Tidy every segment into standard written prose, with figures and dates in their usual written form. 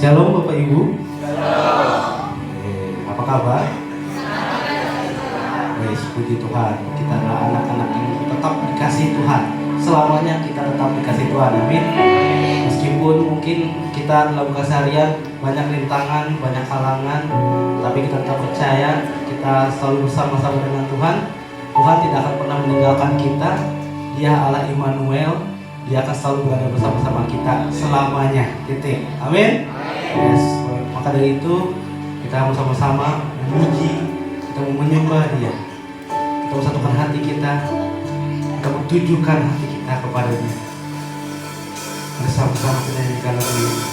Shalom Bapak Ibu. Apa kabar? Baik, puji Tuhan. Kita adalah anak-anak yang tetap dikasih Tuhan. Selamanya kita tetap dikasih Tuhan. Amin. Meskipun mungkin kita dalam keseharian banyak rintangan, banyak halangan, tapi kita tetap percaya kita selalu bersama-sama dengan Tuhan. Tuhan tidak akan pernah meninggalkan kita. Dia Allah Immanuel. Dia akan selalu berada bersama-sama kita selamanya. Titik. Amin. Yes. Maka dari itu kita bersama-sama memuji, kita menyembah Dia. Kita bersatukan hati kita bertujukan hati kita kepada-Nya. Bersama-sama kita nyanyikan lagu ini.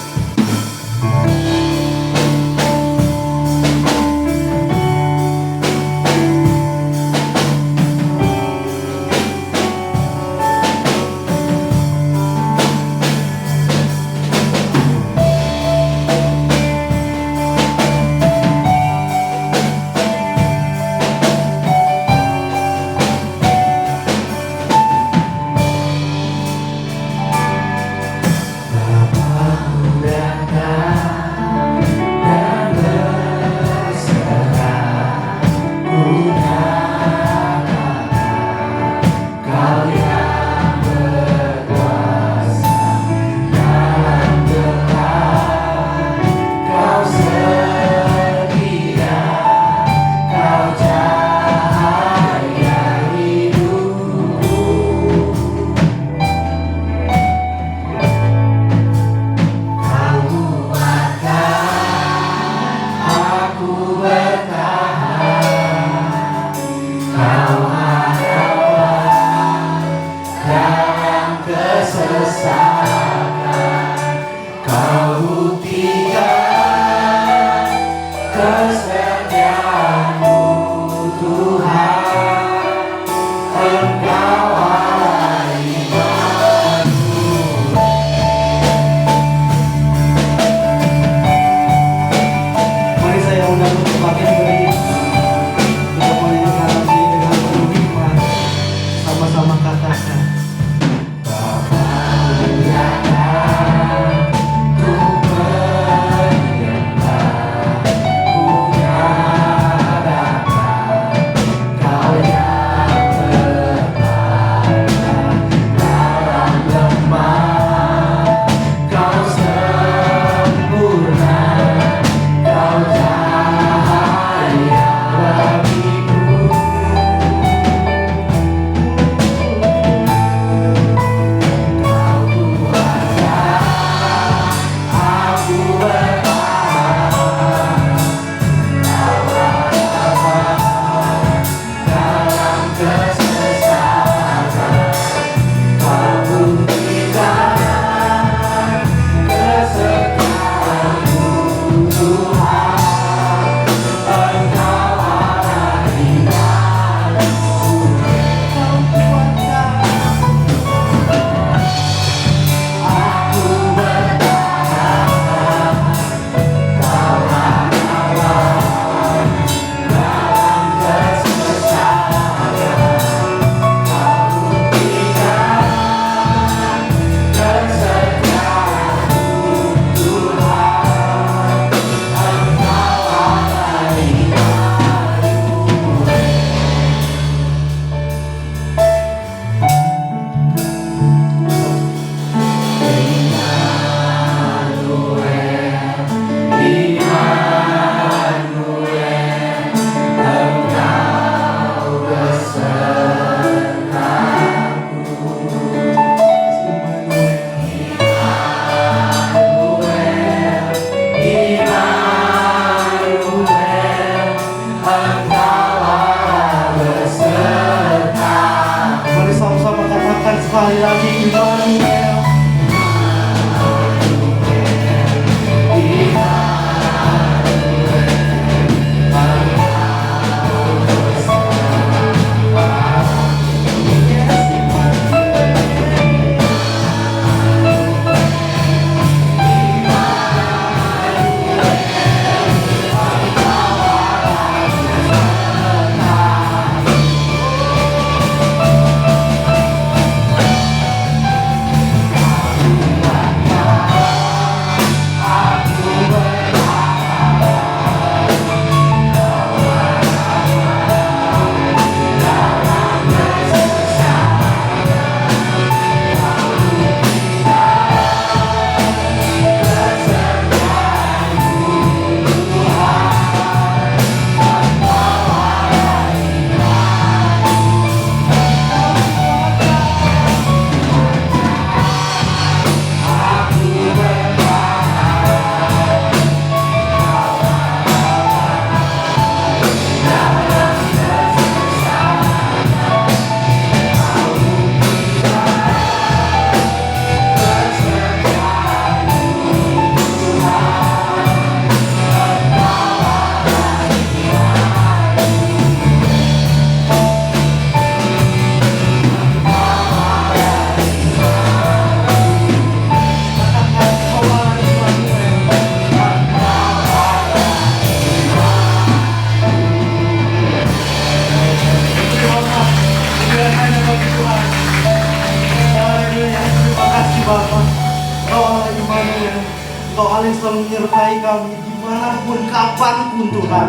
Engkau Allah yang selalu menyertai kami dimanapun, kapanpun Tuhan.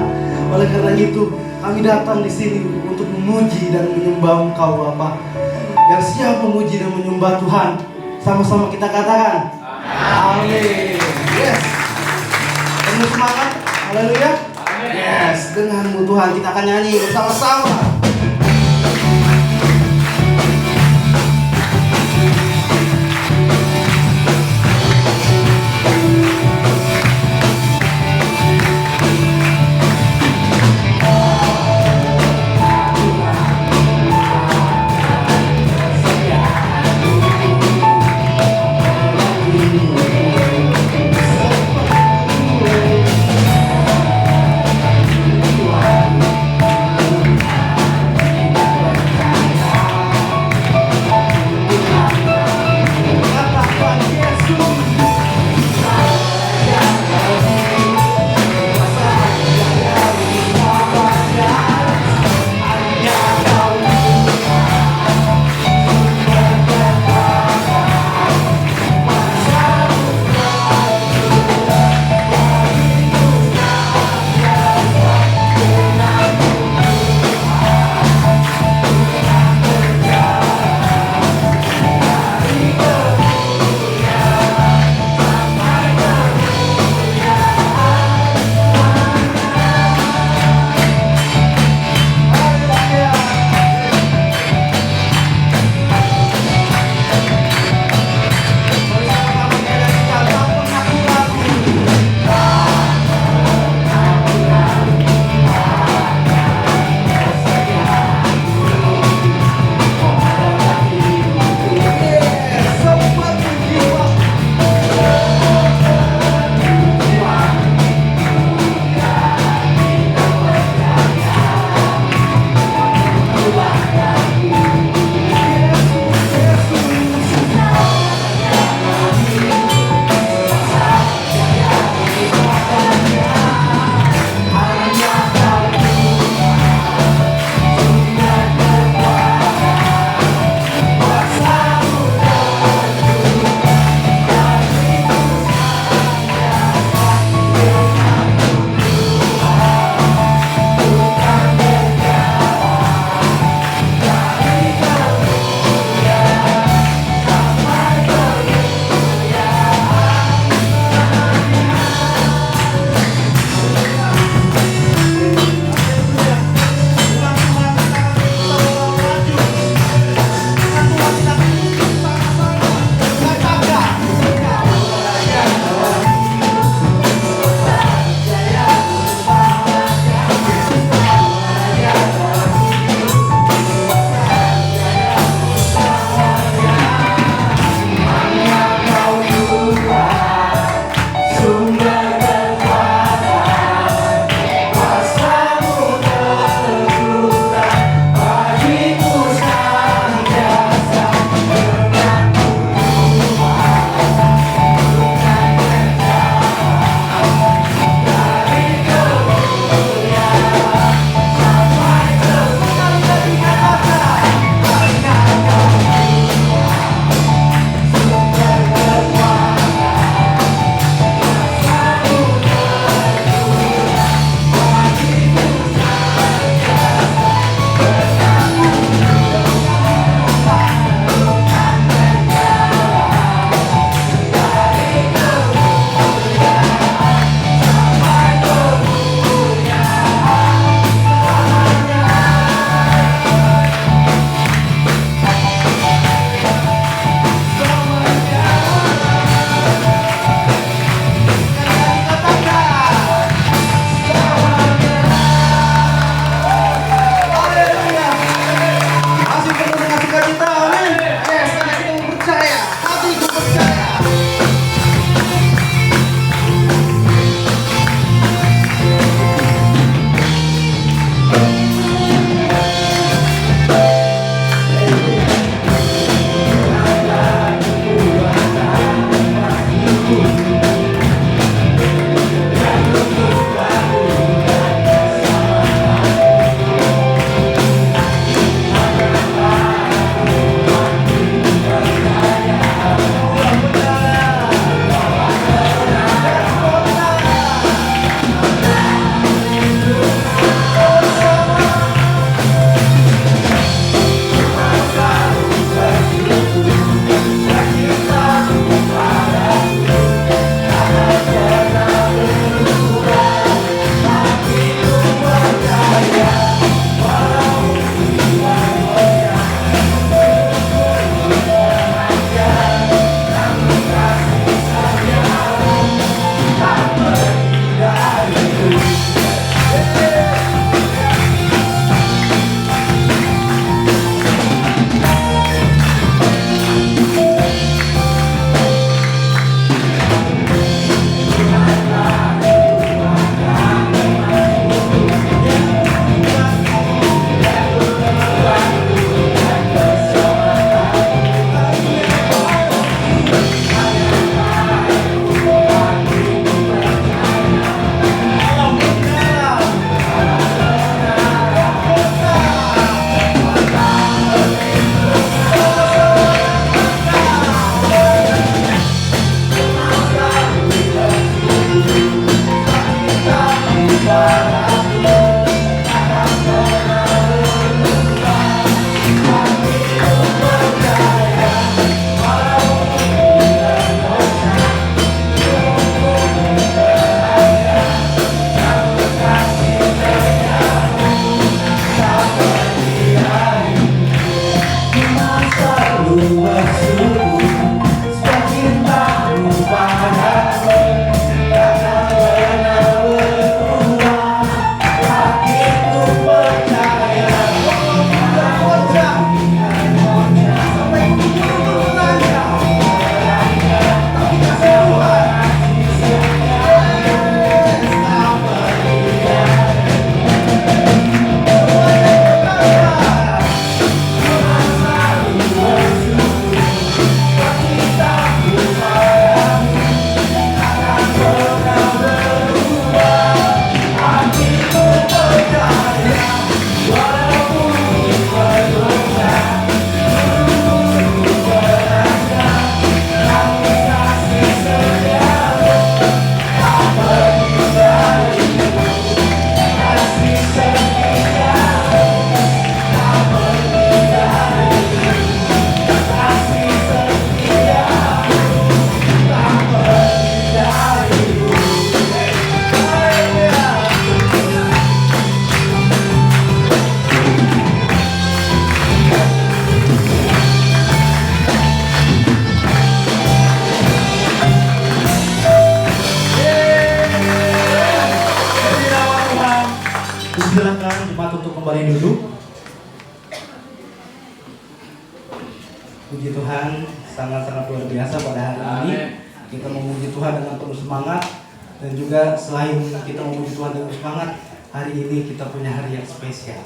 Oleh karena itu kami datang di sini untuk memuji dan menyembah Engkau Bapa yang siap memuji dan menyembah Tuhan. Sama-sama kita katakan amin. Yes, penuh semangat. Haleluya. Yes, denganmu Tuhan kita akan nyanyi bersama-sama. Silakan jemaat untuk kembali duduk. Puji Tuhan, sangat-sangat luar biasa pada hari ini. Kita memuji Tuhan dengan penuh semangat. Dan juga selain kita memuji Tuhan dengan semangat, hari ini kita punya hari yang spesial.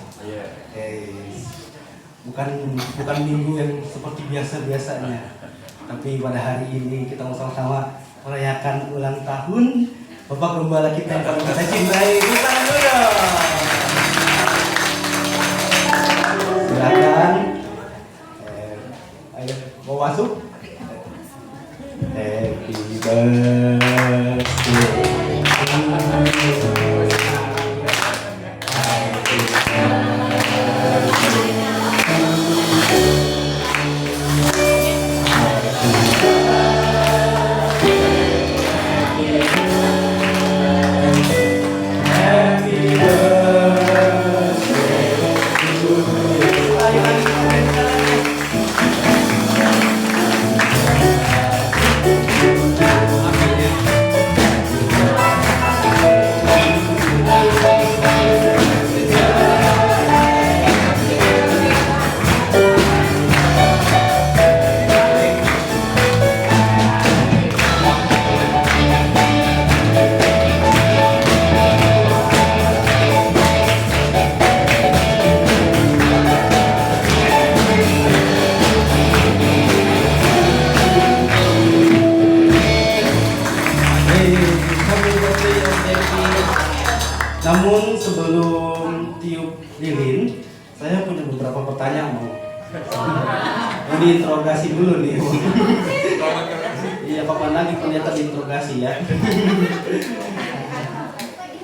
Bukan minggu yang seperti biasa-biasanya. Tapi pada hari ini kita mau sama-sama merayakan ulang tahun Bapak Gembala kita yang paling kita cintai. Kita dulu. Silakan. Ayo, mau masuk? Happy birthday. Namun sebelum tiup lilin, saya punya beberapa pertanyaan mau diinterogasi dulu nih. Iya, kapan lagi ternyata diinterogasi ya.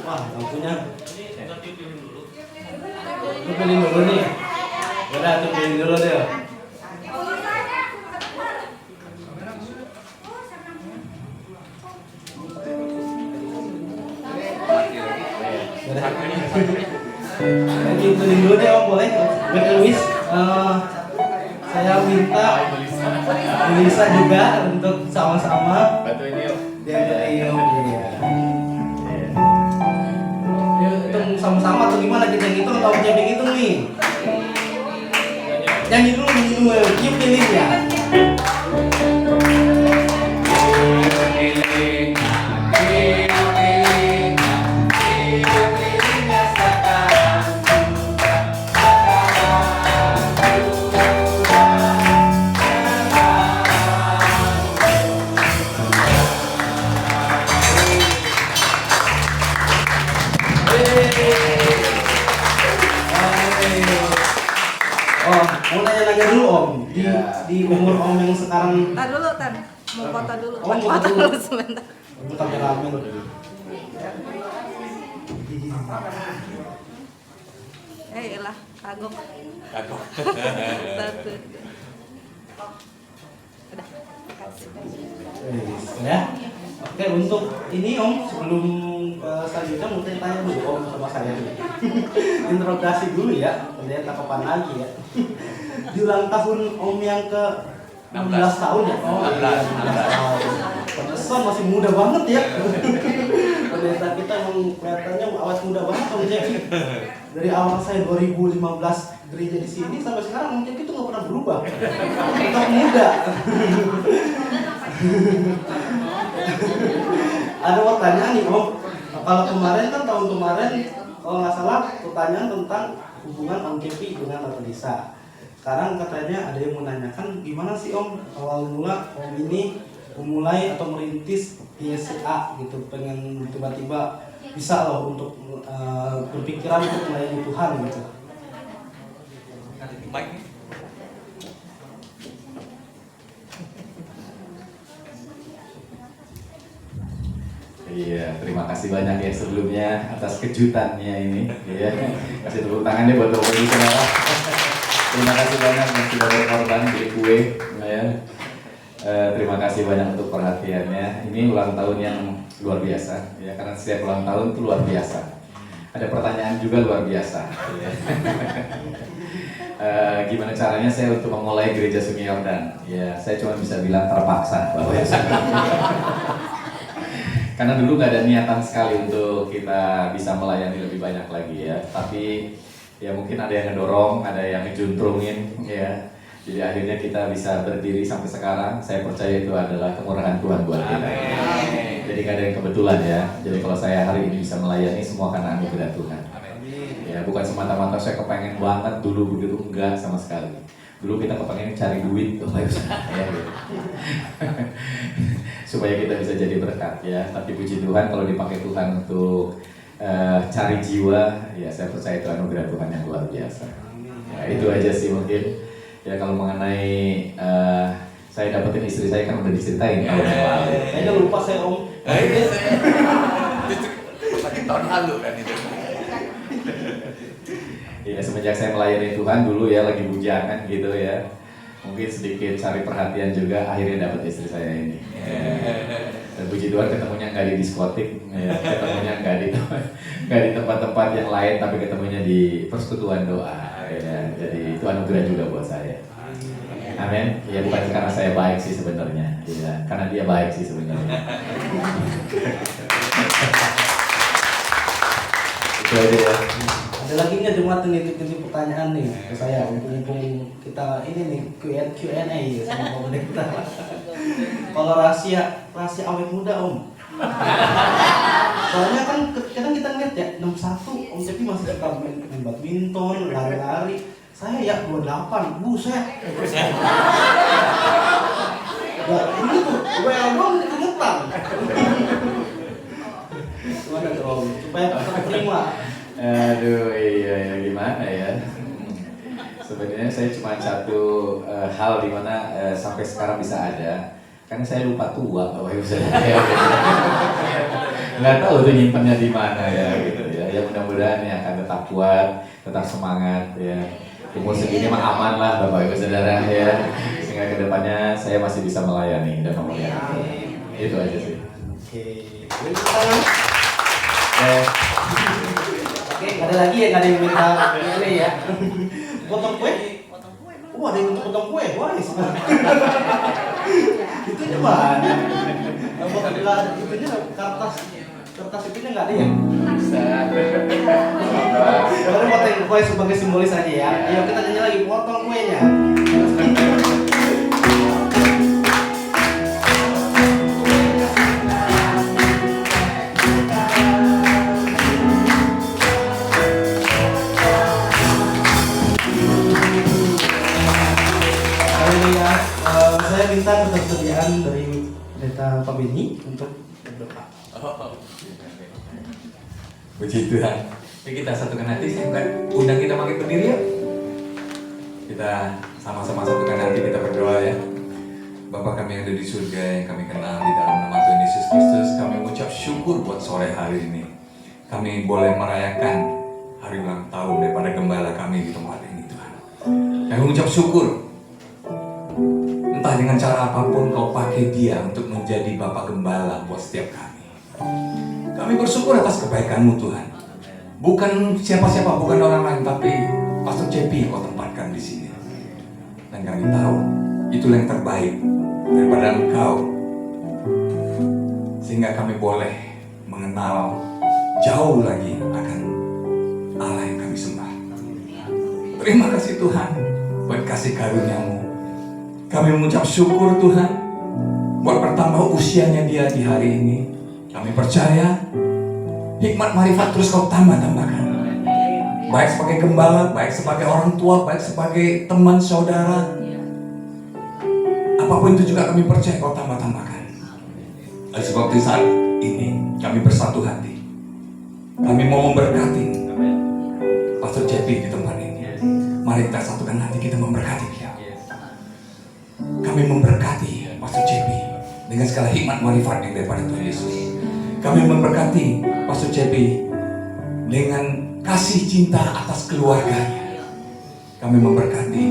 Wah, lampunya. Tiupin dulu nih. Udah, tiupin dulu deh. Itu dulu deh Om, boleh? Luis, saya minta Melisa juga untuk sama-sama bantu ini Om. Itu sama-sama atau gimana kita hitung atau siapa yang hitung nih? Nyanyi dulu, tiup lilin ya. Mau nanya dulu Om, di umur Om yang sekarang. Tar dulu, mau foto dulu. Oh, foto dulu sebentar. Untuk kameramen. Lah, kagok. Satu. Udah, kasih. Ya. Oke, untuk ini Om, sebelum selanjutnya mau tanya dulu Om sama saya dulu. Interogasi dulu ya, ternyata kapan lagi ya. Di ulang tahun Om yang ke 16 tahun ya? Oh, 16 tahun. Pantesan masih muda banget ya. Ternyata kita emang kelihatannya awet muda banget Om Cepi. Dari awal saya 2015 gereja di sini sampai sekarang Om Cepi itu nggak pernah berubah. Tetap muda. Ada pertanyaan nih Om. Kalau kemarin kan tahun kemarin kalau nggak salah pertanyaan tentang hubungan Om Cepi dengan Tante Lisa. Sekarang katanya ada yang menanyakan gimana sih Om awal mula Om ini memulai atau merintis PSA gitu, pengen tiba-tiba bisa loh untuk berpikiran untuk melayani Tuhan gitu. Iya, terima kasih banyak ya sebelumnya atas kejutannya ini. Iya, kasih tepuk tangannya buat Bapak Ibu semua. Terima kasih banyak yang sudah berkorban di kue, ya. Terima kasih banyak untuk perhatiannya. Ini ulang tahun yang luar biasa, ya, karena setiap ulang tahun itu luar biasa. Ada pertanyaan juga luar biasa. Ya. Gimana caranya saya untuk memulai gereja Sungai Yordan? Ya, saya cuma bisa bilang terpaksa, Bapak Ibu. Karena dulu nggak ada niatan sekali untuk kita bisa melayani lebih banyak lagi ya. Tapi ya mungkin ada yang ngedorong, ada yang ngejuntrungin ya. Jadi akhirnya kita bisa berdiri sampai sekarang. Saya percaya itu adalah kemurahan Tuhan buat kita. Jadi nggak ada yang kebetulan ya. Jadi kalau saya hari ini bisa melayani semua karena anugerah Tuhan. Ya bukan semata-mata saya kepengen banget dulu begitu, enggak sama sekali. Dulu kita kepengen cari duit, ya, gitu. Supaya kita bisa jadi berkat ya. Tapi puji Tuhan kalau dipakai Tuhan untuk cari jiwa, ya saya percaya itu anugerah Tuhan yang luar biasa. Ya, itu aja sih mungkin. Ya kalau mengenai saya dapetin istri saya kan udah diceritain tahun yang lalu. Kayaknya lupa saya Om. Lagi tahun lalu kan itu. Ya semenjak saya melayani Tuhan dulu ya lagi bujangan gitu ya. Mungkin sedikit cari perhatian juga, akhirnya dapat istri saya ini. Dan puji Tuhan ketemunya nggak di diskotik, ya. Ketemunya nggak di tempat-tempat yang lain, tapi ketemunya di persekutuan doa. Ya. Jadi itu anugerah juga buat saya. Amin. Ya bukan karena saya baik sih sebenarnya, ya. Karena dia baik sih sebenarnya. Itu aja ya. Ada lagi nggak jemaat nitip pertanyaan nih ke saya, mumpung kita ini nih Q&A ya sama Om Pendeta. Kalau rahasia awet muda Om. Soalnya kan kadang kita ngeliat ya 61 Om Cepi masih suka main badminton, lari-lari. Saya ya 28, buset. Nah, ini tuh well dong keringetan. Gimana tuh Om? Supaya terima. Aduh, iya gimana ya? Sebenarnya saya cuma satu hal di mana sampai sekarang bisa ada. Karena saya lupa tua, Bapak Ibu saudara. Nggak tahu tuh nyimpannya di mana ya, gitu ya. Ya mudah-mudahan ya akan tetap kuat, tetap semangat ya. Umur segini mah aman lah, Bapak Ibu saudara ya. Sehingga kedepannya saya masih bisa melayani dan memuliakan. Itu aja sih. Oke, ada lagi ya, nggak ada yang minta ini ya. Potong kue? Wah, ada yang minta potong kue, wah itu gimana? Apabila itunya kertas itunya nggak ada ya? Baru potong kue sebagai simbolis aja ya. Ayo kita nyanyi lagi, potong kuenya. Saya minta ketersediaan dari Pendeta Pak Beni untuk berdoa. Puji Tuhan. Ya kita satukan hati, saya undang kita makin berdiri yuk. Kita sama-sama satukan hati, kita berdoa ya. Bapa kami yang ada di surga, yang kami kenal di dalam nama Tuhan Yesus Kristus, kami mengucap syukur buat sore hari ini. Kami boleh merayakan hari ulang tahun daripada gembala kami di tempat ini Tuhan. Kami mengucap syukur. Entah dengan cara apapun kau pakai dia untuk menjadi Bapak Gembala buat setiap kami. Kami bersyukur atas kebaikan-Mu Tuhan. Bukan siapa-siapa, bukan orang lain, tapi Pastor Cepi kau tempatkan di sini. Dan kami tahu itulah yang terbaik daripada Engkau. Sehingga kami boleh mengenal jauh lagi akan Allah yang kami sembah. Terima kasih Tuhan buat kasih karunia-Mu. Kami mengucap syukur Tuhan buat bertambah usianya dia di hari ini. Kami percaya hikmat marifat terus kau tambah-tambahkan. Baik sebagai gembala, baik sebagai orang tua, baik sebagai teman saudara. Apapun itu juga kami percaya kau tambah-tambahkan. Oleh sebab itu saat ini kami bersatu hati. Kami mau memberkati Pastor Cepi di tempat ini. Mari kita satukan hati, kita memberkati dia. Kami memberkati Pastor Cepi dengan segala hikmat marifat yang daripada Tuhan Yesus. Kami memberkati Pastor Cepi dengan kasih cinta atas keluarganya. Kami memberkati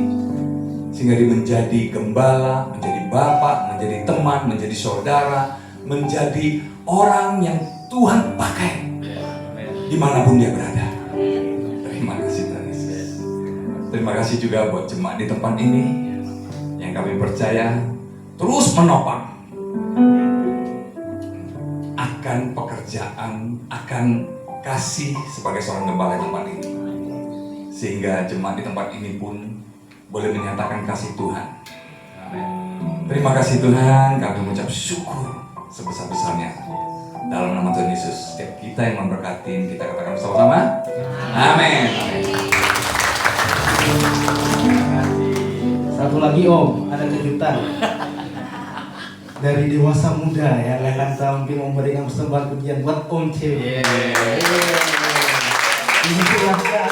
sehingga dia menjadi gembala, menjadi bapak, menjadi teman, menjadi saudara, menjadi orang yang Tuhan pakai dimanapun dia berada. Terima kasih Tuhan Yesus. Terima kasih juga buat jemaat di tempat ini yang kami percaya terus menopang akan pekerjaan, akan kasih sebagai seorang gembala di tempat ini. Sehingga jemaat di tempat ini pun boleh menyatakan kasih Tuhan. Terima kasih Tuhan, kami mengucap syukur sebesar-besarnya. Dalam nama Tuhan Yesus, setiap kita yang memberkati, kita katakan bersama-sama. Amin. Satu lagi Om, ada kejutan dari dewasa muda yang akan tampil memberikan persembahan pujian buat Om Cewek. Ini silahkan.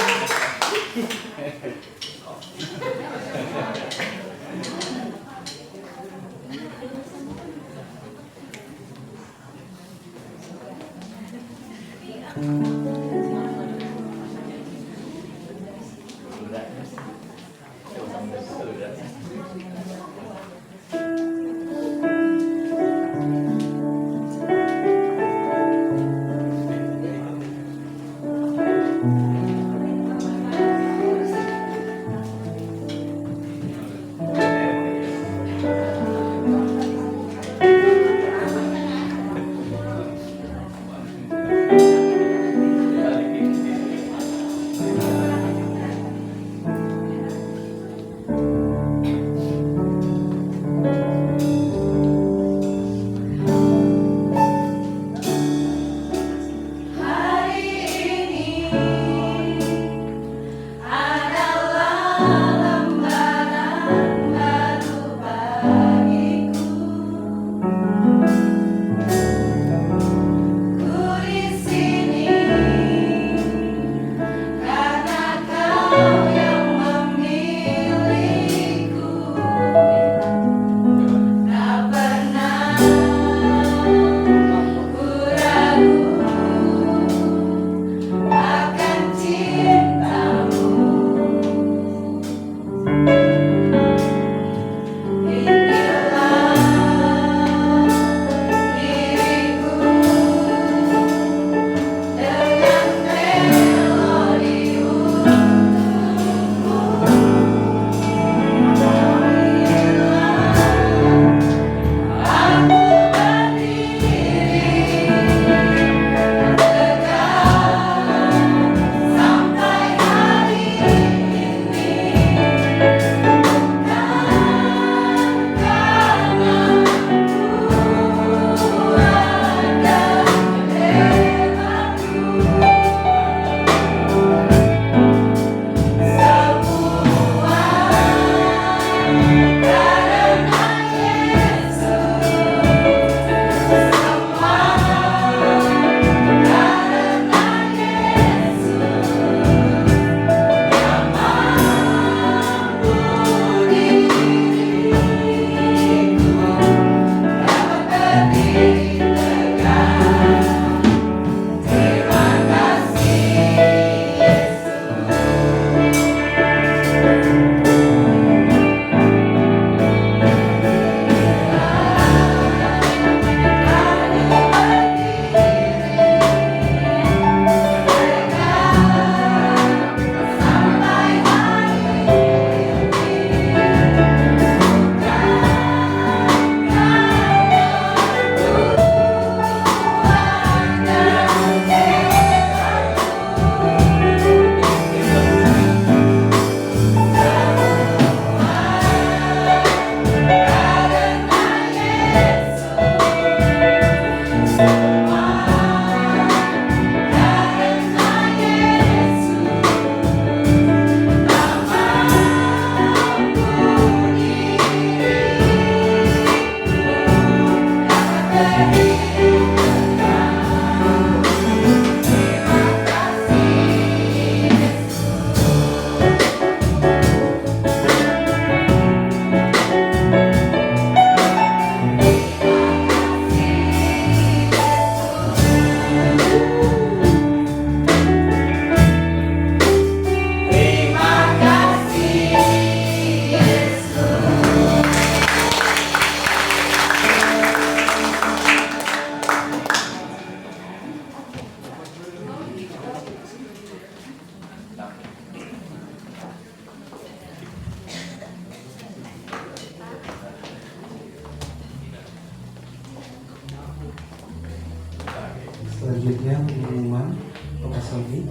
Selanjutnya pengumuman Bapak Sony.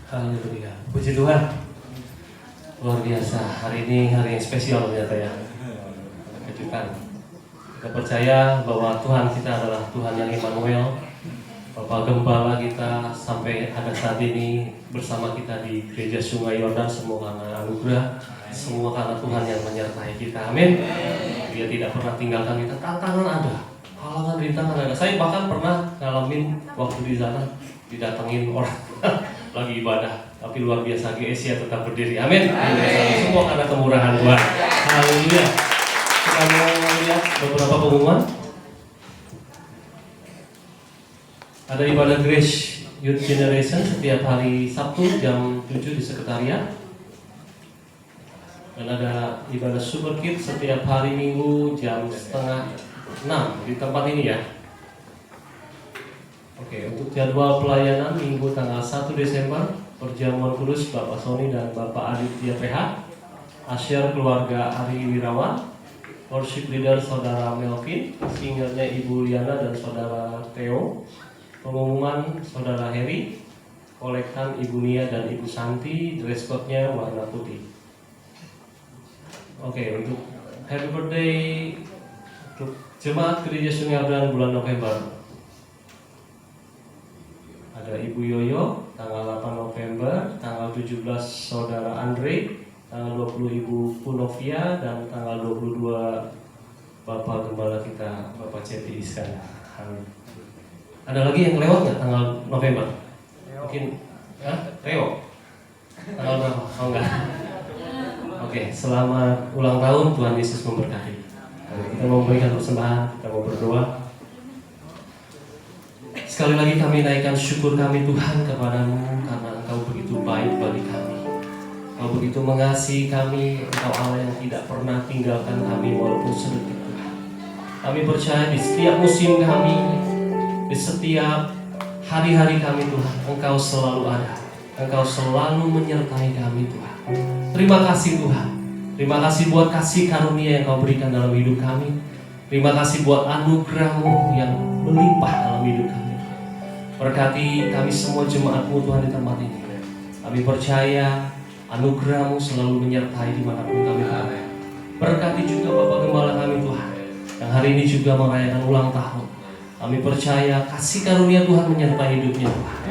Haleluya. Puji Tuhan. Luar biasa. Hari ini hari yang spesial ternyata ya. Kejutan. Kita percaya bahwa Tuhan kita adalah Tuhan yang Immanuel. Bapak Gembala kita sampai ada saat ini bersama kita di Gereja Sungai Yordan, semua karena anugerah, semua karena Tuhan yang menyertai kita. Amin. Dia tidak pernah tinggalkan kita. Tantangan ada, halangan rintangan ada. Saya bahkan pernah ngalamin waktu di sana didatengin orang lagi ibadah, tapi luar biasa GSI tetap berdiri. Amin. Semua karena kemurahan Tuhan. Haleluya. Kita mau lihat beberapa pengumuman. Ada ibadah Grace Youth Generation setiap hari Sabtu jam 7 di sekretariat. Dan ada ibadah Super Kids setiap hari Minggu jam 5:30 di tempat ini ya. Oke, untuk jadwal pelayanan Minggu tanggal 1 Desember, perjamuan kudus Bapak Sony dan Bapak Aditya PH, Asyar keluarga Ari Wirawan, worship leader Saudara Melvin, singernya Ibu Liana dan Saudara Theo, pengumuman Saudara Heri, kolektan Ibu Nia dan Ibu Santi, dress code-nya warna putih. Oke, untuk happy birthday untuk jemaat Gereja Sungai Yordan bulan November. Ada Ibu Yoyo tanggal 8 November, tanggal 17 Saudara Andre, tanggal 20 Ibu Punovia, dan tanggal 22 Bapak Gembala kita Bapak Cepi Iskandar. Ada lagi yang lewat nggak tanggal November? Mungkin ya, Theo. Tanggal berapa? Oh enggak. Oke, selamat ulang tahun, Tuhan Yesus memberkati. Kita mau memberikan persembahan, kita mau berdoa. Sekali lagi kami naikkan syukur kami Tuhan kepadamu karena Engkau begitu baik bagi kami. Engkau begitu mengasihi kami, Engkau Allah yang tidak pernah tinggalkan kami walaupun sedetik Tuhan. Kami percaya di setiap musim kami, di setiap hari-hari kami Tuhan, Engkau selalu ada. Engkau selalu menyertai kami Tuhan. Terima kasih Tuhan. Terima kasih buat kasih karunia yang Kau berikan dalam hidup kami. Terima kasih buat anugerah-Mu yang melimpah dalam hidup kami. Berkati kami semua jemaat-Mu Tuhan di tempat ini. Kami percaya anugerah-Mu selalu menyertai dimanapun kami berada. Berkati juga Bapak Gembala kami Tuhan, yang hari ini juga merayakan ulang tahun. Kami percaya kasih karunia Tuhan menyertai hidupnya Tuhan.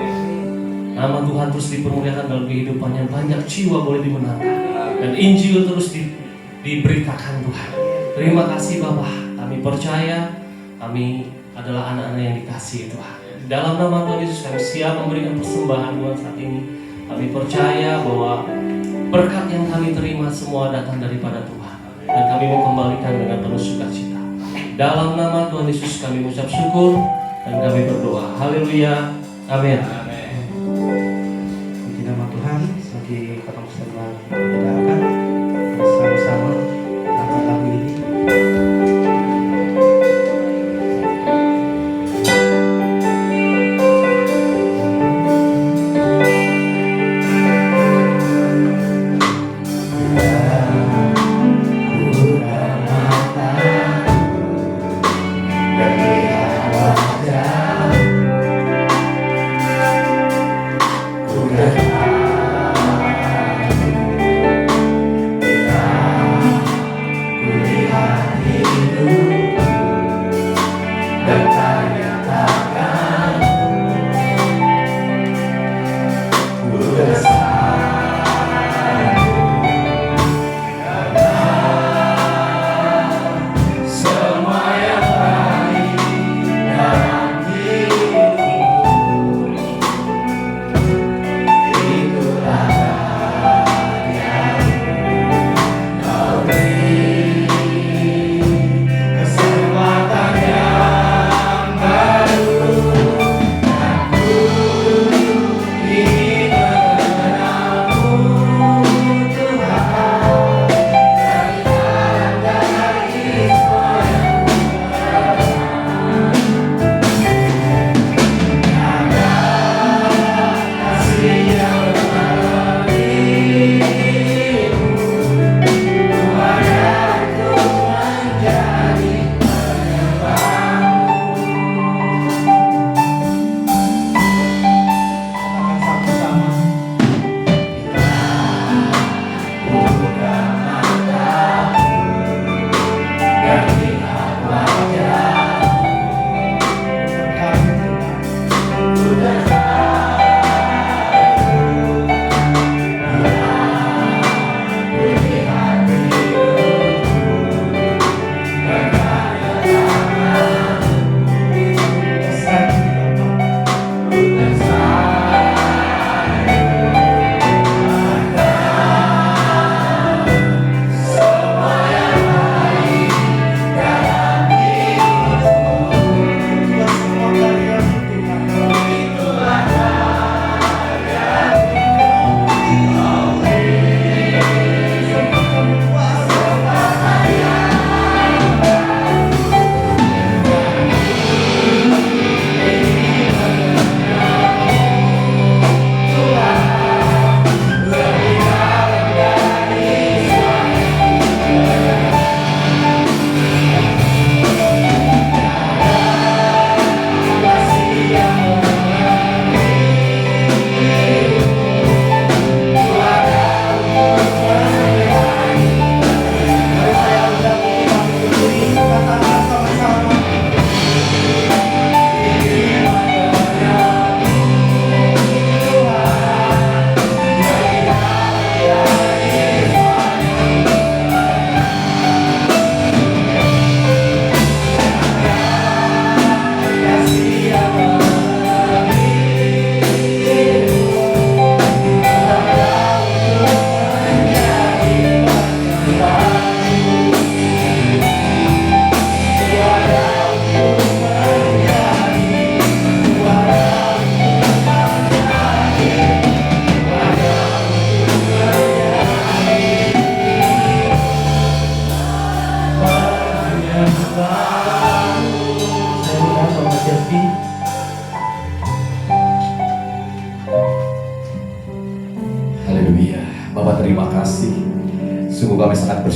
Nama Tuhan terus dipermuliakan dalam kehidupannya, banyak jiwa boleh dimenangkan dan Injil terus diberitakan Tuhan. Terima kasih Bapak. Kami percaya kami adalah anak-anak yang dikasihi Tuhan. Dalam nama Tuhan Yesus kami siap memberikan persembahan Tuhan saat ini. Kami percaya bahwa berkat yang kami terima semua datang daripada Tuhan, dan kami mau kembalikan dengan penuh sukacita. Dalam nama Tuhan Yesus kami mengucap syukur dan kami berdoa. Haleluya. Amin. Puji nama Tuhan, selagi kata sedang mendengarkan, bersama-sama angkat lagu ini. Ku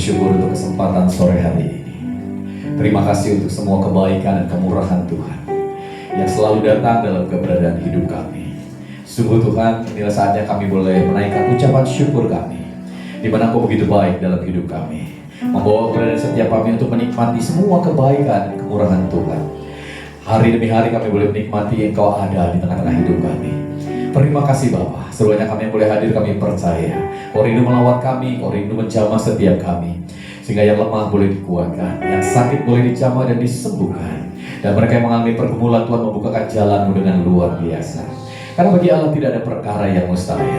bersyukur untuk kesempatan sore hari ini. Terima kasih untuk semua kebaikan dan kemurahan Tuhan yang selalu datang dalam keberadaan hidup kami. Sungguh Tuhan, inilah saatnya kami boleh menaikkan ucapan syukur kami, di mana Engkau begitu baik dalam hidup kami, membawa keberadaan setiap kami untuk menikmati semua kebaikan dan kemurahan Tuhan. Hari demi hari kami boleh menikmati Engkau ada di tengah-tengah hidup kami. Terima kasih Bapa, seluruhnya kami yang boleh hadir, kami percaya Kau rindu melawat kami, Kau rindu menjamah setiap kami, sehingga yang lemah boleh dikuatkan, yang sakit boleh dijamah dan disembuhkan, dan mereka yang mengalami pergumulan Tuhan membukakan jalan-Mu dengan luar biasa. Karena bagi Allah tidak ada perkara yang mustahil.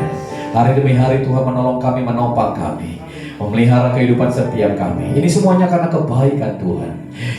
Hari demi hari Tuhan menolong kami, menopang kami, memelihara kehidupan setiap kami. Ini semuanya karena kebaikan Tuhan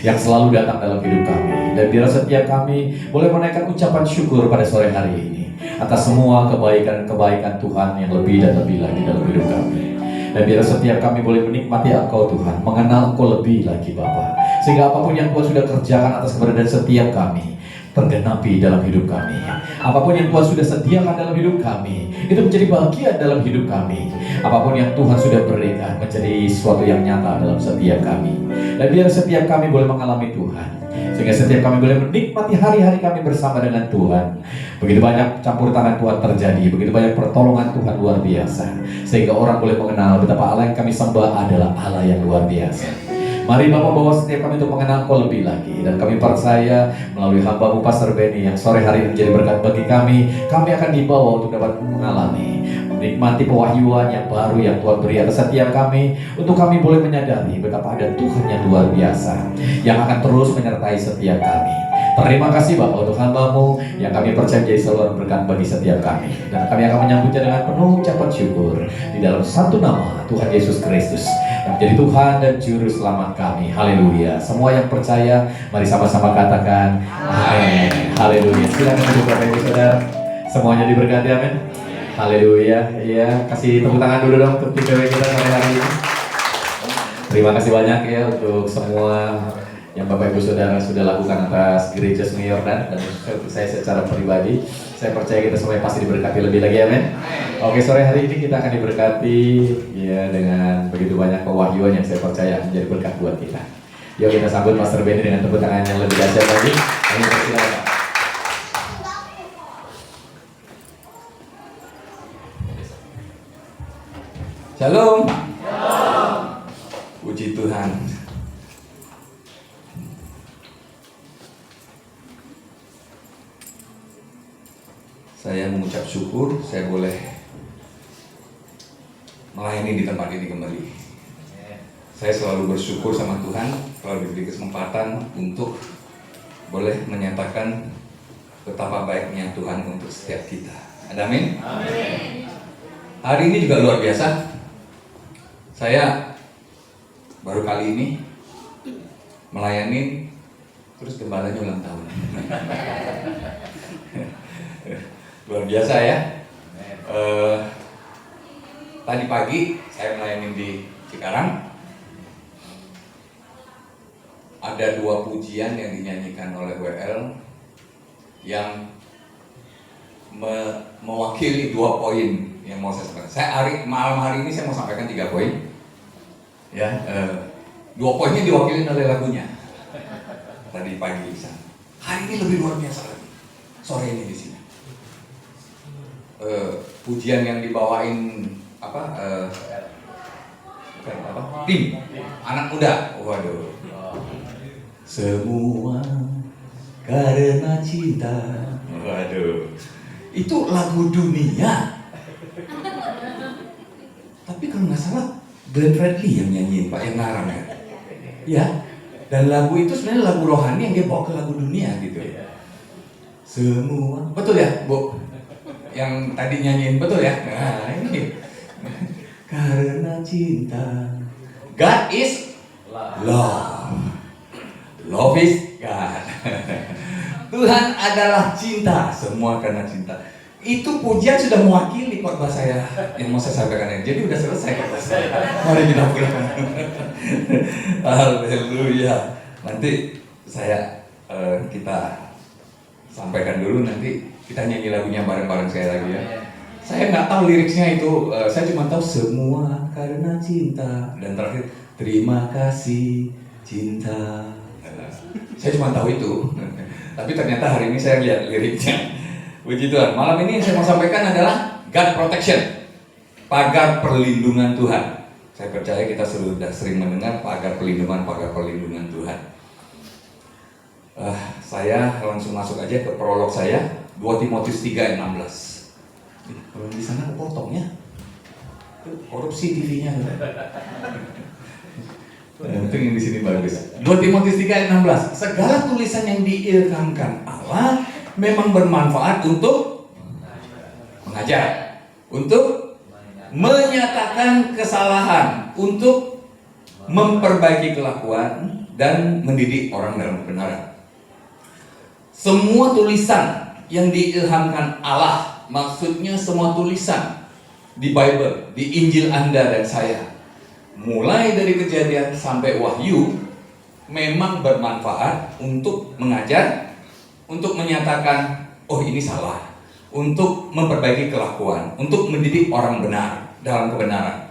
yang selalu datang dalam hidup kami. Dan biar setiap kami boleh menaikkan ucapan syukur pada sore hari ini atas semua kebaikan-kebaikan Tuhan yang lebih dan lebih lagi dalam hidup kami. Dan biar setiap kami boleh menikmati Engkau Tuhan, mengenal Engkau lebih lagi Bapa, sehingga apapun yang Tuhan sudah kerjakan atas keberadaan setiap kami tergenapi dalam hidup kami. Apapun yang Tuhan sudah sediakan dalam hidup kami, itu menjadi bagian dalam hidup kami. Apapun yang Tuhan sudah berikan menjadi sesuatu yang nyata dalam setiap kami. Dan biar setiap kami boleh mengalami Tuhan, sehingga setiap kami boleh menikmati hari-hari kami bersama dengan Tuhan. Begitu banyak campur tangan Tuhan terjadi, begitu banyak pertolongan Tuhan luar biasa, sehingga orang boleh mengenal betapa Allah yang kami sembah adalah Allah yang luar biasa. Mari Bapak bawa setiap kami untuk mengenal Kau lebih lagi. Dan kami percaya melalui hamba-Mu Pastor Benny yang sore hari ini menjadi berkat bagi kami akan dibawa untuk dapat mengalami, menikmati pewahyuan yang baru yang Tuhan beri atas setiap kami, untuk kami boleh menyadari betapa ada Tuhan yang luar biasa yang akan terus menyertai setiap kami. Terima kasih Bapak untuk hamba-Mu yang kami percaya menjadi saluran berkat bagi setiap kami. Dan kami akan menyambutnya dengan penuh ucapan syukur di dalam satu nama Tuhan Yesus Kristus yang menjadi Tuhan dan Juru Selamat kami. Haleluya. Semua yang percaya, mari sama-sama katakan amin. Haleluya. Silakan duduk Bapak Ibu Saudara. Semuanya diberkati, amin. Haleluya. Ya, kasih tepuk tangan dulu dong untuk PPW kita sore hari ini. Terima kasih banyak ya untuk semua yang Bapak Ibu Saudara sudah lakukan atas Gereja Sungai Yordan, dan untuk saya secara pribadi, saya percaya kita semua pasti diberkati lebih lagi, amin. Oke, sore hari ini kita akan diberkati ya dengan begitu banyak pewahyuan yang saya percaya menjadi berkat buat kita. Yuk kita sambut Pastor Benny dengan tepuk tangan yang lebih dahsyat lagi. Kami persilakan. Shalom. Puji Tuhan. Saya mengucap syukur saya boleh melayani di tempat ini kembali. Saya selalu bersyukur sama Tuhan kalau diberi kesempatan untuk boleh menyatakan betapa baiknya Tuhan untuk setiap kita. Amin. Hari ini juga luar biasa. Saya baru kali ini melayani, terus gembalanya ulang tahun. Luar biasa ya. Tadi pagi saya melayani di Cikarang. Ada 2 pujian yang dinyanyikan oleh WL yang mewakili 2 poin yang mau saya sampaikan. Malam hari ini saya mau sampaikan 3 poin. Ya, 2 poinnya diwakili oleh lagunya. Tadi pagi di sana. Hari ini lebih luar biasa lagi. Sore ini di sini. Pujian yang dibawain tim anak muda. Waduh. Semua karena cinta. Waduh. Itu lagu dunia. Tapi kalau nggak salah Glenn Fredly yang nyanyiin, Pak, yang ngarang ya. Ya. Dan lagu itu sebenarnya lagu rohani yang dia bawa ke lagu dunia gitu. Semua. Betul ya, Bu? Yang tadi nyanyiin betul ya? Nah, ini. Karena cinta. God is love. Love is God. Tuhan adalah cinta. Semua karena cinta. Itu pujian sudah mewakili khotbah saya yang mau saya sampaikan ini. Jadi udah selesai khotbah saya. Mari kita pulang. Haleluya. Nanti kita sampaikan dulu, nanti kita nyanyi lagunya bareng-bareng sekali lagi ya. Saya nggak tahu liriknya itu, saya cuma tahu semua karena cinta, dan terakhir terima kasih cinta. Saya cuma tahu itu, tapi ternyata hari ini saya lihat liriknya. Puji Tuhan. Malam ini yang saya mau sampaikan adalah God Protection, pagar perlindungan Tuhan. Saya percaya kita sudah sering mendengar pagar perlindungan Tuhan. Saya langsung masuk aja ke prolog saya, 2 Timotius 3 ayat 16. Kalau di sana kepotongnya, korupsi TV-nya. Yang penting yang di sini bagus. 2 Timotius 3 ayat 16. Segala tulisan yang diilhamkan Allah memang bermanfaat untuk mengajar, untuk menyatakan kesalahan, untuk memperbaiki kelakuan dan mendidik orang dalam kebenaran. Semua tulisan yang diilhamkan Allah, maksudnya semua tulisan di Bible, di Injil Anda dan saya, mulai dari Kejadian sampai Wahyu, memang bermanfaat untuk mengajar, untuk menyatakan, oh ini salah, untuk memperbaiki kelakuan, untuk mendidik orang benar dalam kebenaran,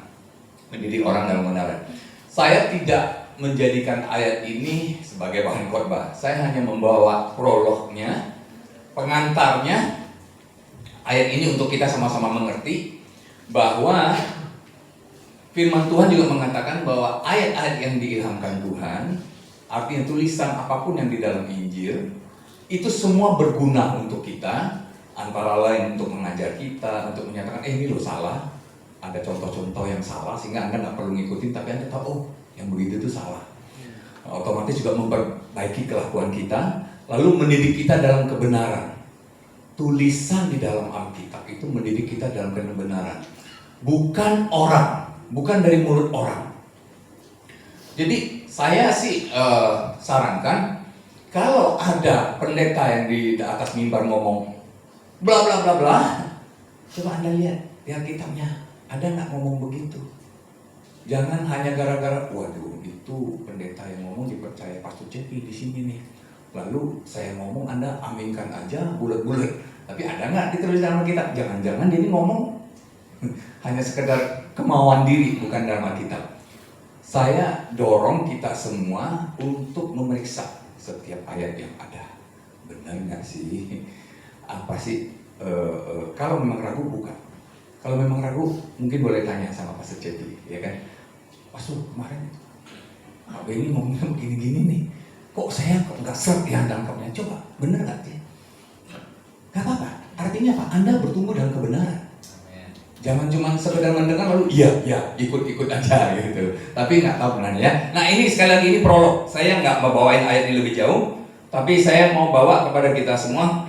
mendidik orang dalam kebenaran. Saya tidak menjadikan ayat ini sebagai bahan khotbah. Saya hanya membawa prolognya, pengantarnya, ayat ini untuk kita sama-sama mengerti bahwa firman Tuhan juga mengatakan bahwa ayat-ayat yang diilhamkan Tuhan, artinya tulisan apapun yang di dalam Injil, itu semua berguna untuk kita, antara lain untuk mengajar kita, untuk menyatakan, ini loh salah, ada contoh-contoh yang salah, sehingga Anda nggak perlu ngikutin, tapi Anda tahu, oh yang begitu itu salah. Otomatis juga memperbaiki kelakuan kita, lalu mendidik kita dalam kebenaran. Tulisan di dalam Alkitab itu mendidik kita dalam kebenaran, bukan orang, bukan dari mulut orang. Jadi saya sih sarankan, kalau ada pendeta yang di atas mimbar ngomong bla bla bla bla, coba Anda lihat di Alkitabnya, ada nggak ngomong begitu? Jangan hanya gara-gara, waduh itu pendeta yang ngomong dipercaya Pastor Cepi di sini nih. Lalu saya ngomong, Anda aminkan aja bulat-bulat. Tapi ada nggak ditulis dalam Alkitab? Jangan-jangan dia ini ngomong hanya sekedar kemauan diri, bukan dalam Alkitab. Saya dorong kita semua untuk memeriksa setiap ayat yang ada. Benar nggak sih? Apa sih? Kalau memang ragu, bukan. Kalau memang ragu, mungkin boleh tanya sama Pastor Cepi, ya kan? Pastor, kemarin Pak Benny ngomongnya begini-gini nih. Kok saya nggak seret ya tangkapnya? Coba, benar nggak sih? Gak apa-apa. Artinya apa? Anda bertumbuh dalam kebenaran. Jangan cuma sekedar mendengar lalu iya ikut-ikut aja gitu. Tapi nggak tahu benarnya ya. Nah ini sekali lagi ini prolog. Saya nggak mau bawain ayat ini lebih jauh, tapi saya mau bawa kepada kita semua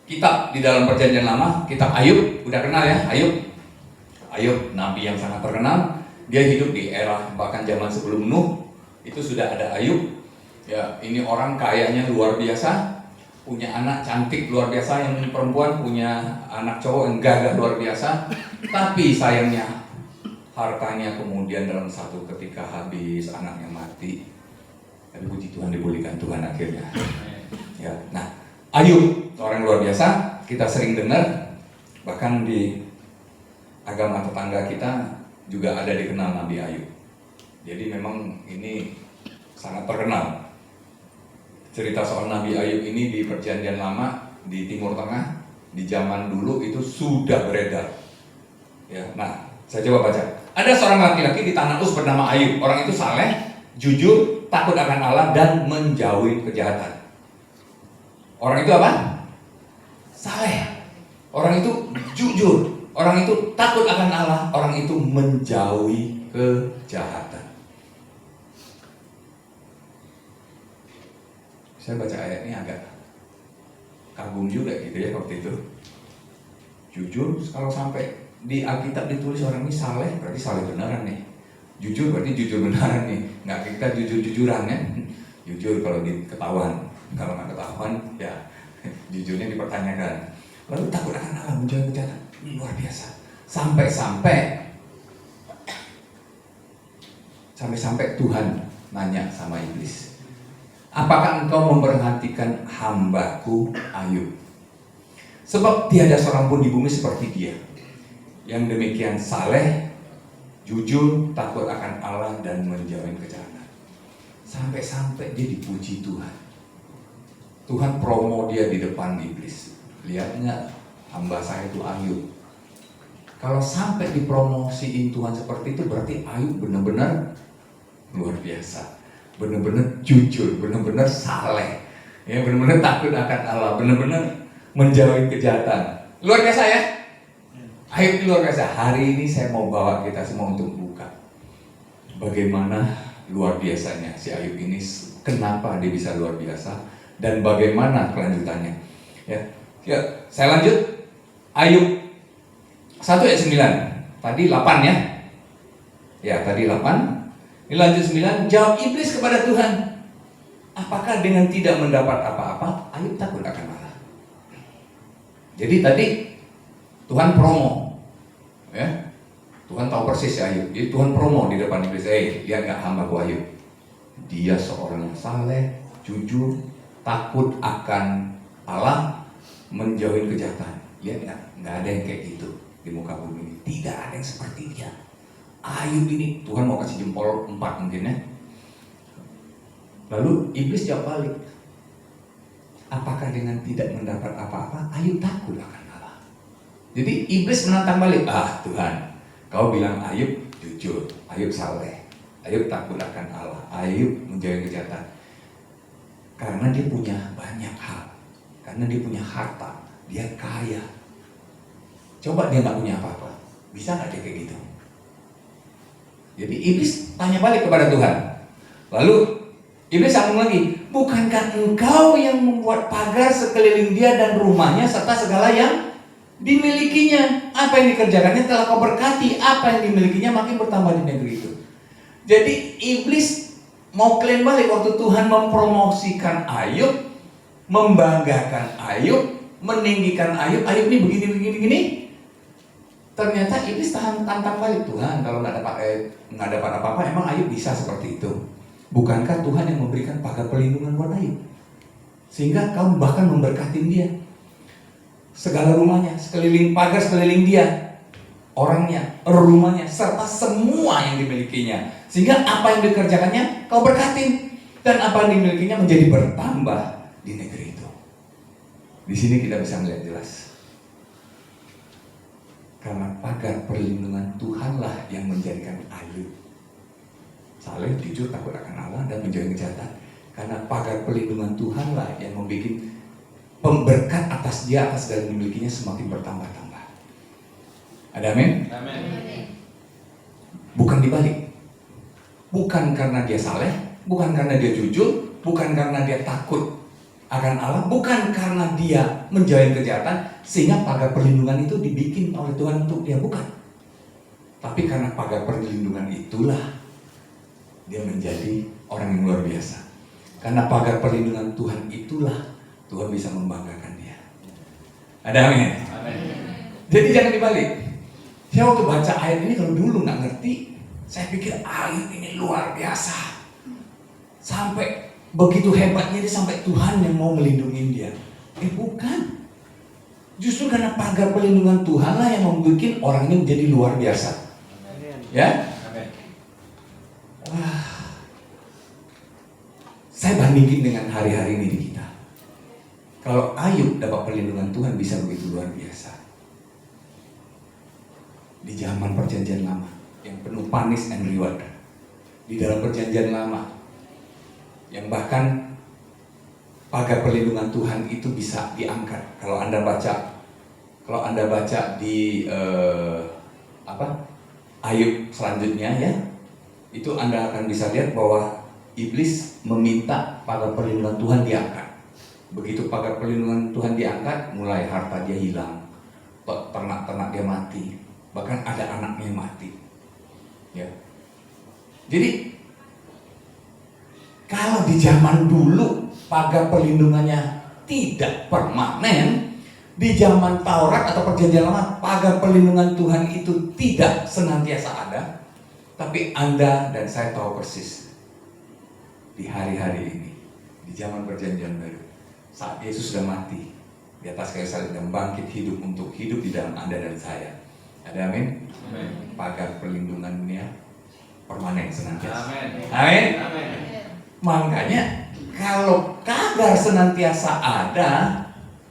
kitab di dalam Perjanjian Lama, kitab Ayub. Udah kenal ya Ayub, nabi yang sangat terkenal. Dia hidup di era bahkan zaman sebelum Nuh. Itu sudah ada Ayub. Ya ini orang kayanya luar biasa. Punya anak cantik luar biasa, yang perempuan punya anak cowok yang gagah luar biasa, tapi sayangnya hartanya kemudian dalam satu ketika habis, anaknya mati. Tapi puji Tuhan dipulihkan Tuhan akhirnya. Ya, nah Ayub orang luar biasa, kita sering dengar, bahkan di agama tetangga kita juga ada dikenal Nabi Ayub. Jadi memang ini sangat terkenal. Cerita soal Nabi Ayub ini di Perjanjian Lama di Timur Tengah di zaman dulu itu sudah beredar. Ya, nah saya coba baca. Ada seorang laki-laki di tanah Uz bernama Ayub. Orang itu saleh, jujur, takut akan Allah dan menjauhi kejahatan. Orang itu apa? Saleh. Orang itu jujur. Orang itu takut akan Allah. Orang itu menjauhi kejahatan. Saya baca ayat ini agak kagum juga gitu ya waktu itu. Jujur, kalau sampai di Alkitab ditulis orang ini saleh, berarti saleh beneran nih. Jujur berarti jujur beneran nih. Nggak kita jujur-jujuran ya. Jujur kalau ketahuan, kalau nggak ketahuan ya jujurnya dipertanyakan. Lalu takut akan Allah, menjauhi kejahatan. Luar biasa. Sampai Tuhan nanya sama iblis, apakah engkau memperhatikan hambaku Ayub? Sebab tiada seorang pun di bumi seperti dia, yang demikian saleh, jujur, takut akan Allah, dan menjauhi kejahatan. Sampai-sampai dia dipuji Tuhan. Tuhan promo dia di depan iblis. Lihat nggak, hamba saya itu Ayub. Kalau sampai dipromosiin Tuhan seperti itu, berarti Ayub benar-benar luar biasa, benar-benar jujur, benar-benar saleh, ya, benar-benar takut akan Allah, benar-benar menjauhi kejahatan. Luar biasa ya. Ayub luar biasa. Hari ini saya mau bawa kita semua untuk buka bagaimana luar biasanya si Ayub ini, kenapa dia bisa luar biasa, dan bagaimana kelanjutannya. Ya, saya lanjut. Ayub 1 ayat 9. Tadi 8 ya. Ya, tadi 8. Ini lanjut 9. Jawab iblis kepada Tuhan, apakah dengan tidak mendapat apa-apa Ayub takut akan Allah? Jadi tadi Tuhan promo, ya. Tuhan tahu persis ya Ayub. Jadi Tuhan promo di depan iblis. Lihat nggak hambaku Ayub? Dia seorang yang saleh, jujur, takut akan Allah, menjauhi kejahatan. Lihat nggak ada yang kayak gitu di muka bumi ini. Tidak ada yang seperti dia. Ayub ini Tuhan mau kasih jempol 4 mungkin ya. Lalu iblis jawab balik, apakah dengan tidak mendapat apa-apa Ayub takut akan Allah? Jadi iblis menantang balik, Tuhan, kau bilang Ayub jujur, Ayub saleh, Ayub takut akan Allah, Ayub menjauhi kejahatan. Karena dia punya banyak hal, karena dia punya harta, dia kaya. Coba dia nggak punya apa-apa, bisa nggak dia kayak gitu? Jadi iblis tanya balik kepada Tuhan. Lalu iblis sambung lagi, bukankah engkau yang membuat pagar sekeliling dia dan rumahnya serta segala yang dimilikinya? Apa yang dikerjakannya telah kau berkati, apa yang dimilikinya makin bertambah di negeri itu. Jadi iblis mau klaim balik waktu Tuhan mempromosikan Ayub, membanggakan Ayub, meninggikan Ayub. Ayub ini begini. Ternyata iblis tantang balik, Tuhan kalau nggak dapat apa-apa, emang Ayub bisa seperti itu? Bukankah Tuhan yang memberikan pagar perlindungan buat Ayub, sehingga kau bahkan memberkatin dia, segala rumahnya, sekeliling pagar sekeliling dia, orangnya, rumahnya, serta semua yang dimilikinya, sehingga apa yang dikerjakannya kau berkatin, dan apa yang dimilikinya menjadi bertambah di negeri itu. Di sini kita bisa melihat jelas, karena pagar perlindungan Tuhanlah yang menjadikan Ayub saleh, jujur, takut akan Allah, dan menjauhi kejahatan. Karena pagar perlindungan Tuhanlah yang membuat pemberkat atas dia, atas segala yang dimilikinya semakin bertambah-tambah. Ada amin? Amin. Bukan dibalik. Bukan karena dia saleh, bukan karena dia jujur, bukan karena dia takut akan Allah, bukan karena dia menjauhi kejahatan sehingga pagar perlindungan itu dibikin oleh Tuhan untuk dia, bukan. Tapi karena pagar perlindungan itulah dia menjadi orang yang luar biasa. Karena pagar perlindungan Tuhan itulah Tuhan bisa membanggakan dia. Ada amin? Amin. Jadi jangan dibalik. Saya waktu baca ayat ini kalau dulu nggak ngerti, saya pikir Ayub ini luar biasa. Sampai begitu hebatnya dia, sampai Tuhan yang mau melindungi dia. Bukan. Justru karena pagar perlindungan Tuhanlah yang membuat orang ini menjadi luar biasa. Ya? Wah, saya bandingin dengan hari-hari ini di kita. Kalau Ayub dapat perlindungan Tuhan bisa begitu luar biasa. Di zaman perjanjian lama yang penuh panis and reward, di dalam perjanjian lama yang bahkan pagar perlindungan Tuhan itu bisa diangkat. Kalau Anda baca di Ayub selanjutnya ya, itu Anda akan bisa lihat bahwa iblis meminta pagar perlindungan Tuhan diangkat. Begitu pagar perlindungan Tuhan diangkat, mulai harta dia hilang, ternak-ternak dia mati, bahkan ada anaknya yang mati. Ya. Jadi kalau di zaman dulu pagar perlindungannya tidak permanen, di zaman Taurat atau perjanjian lama pagar perlindungan Tuhan itu tidak senantiasa ada. Tapi Anda dan saya tahu persis di hari-hari ini, di zaman perjanjian baru, saat Yesus sudah mati di atas kayu salib dan bangkit hidup untuk hidup di dalam Anda dan saya. Ada amin? Amin. pagar perlindungannya permanen senantiasa. Amin. Makanya kalau pagar senantiasa ada,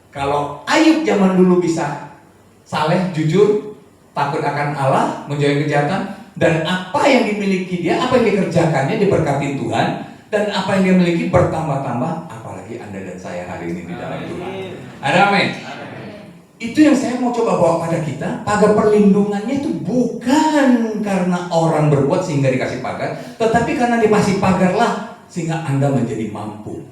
kalau Ayub zaman dulu bisa saleh, jujur, takut akan Allah, menjauhi kejahatan, dan apa yang dimiliki dia, apa yang dikerjakannya diberkati Tuhan, dan apa yang dia miliki bertambah-tambah, apalagi Anda dan saya hari ini di dalam Tuhan. Ada amin? Itu yang saya mau coba bawa pada kita. Pagar perlindungannya itu bukan karena orang berbuat sehingga dikasih pagar, tetapi karena dikasih pagarlah sehingga Anda menjadi mampu.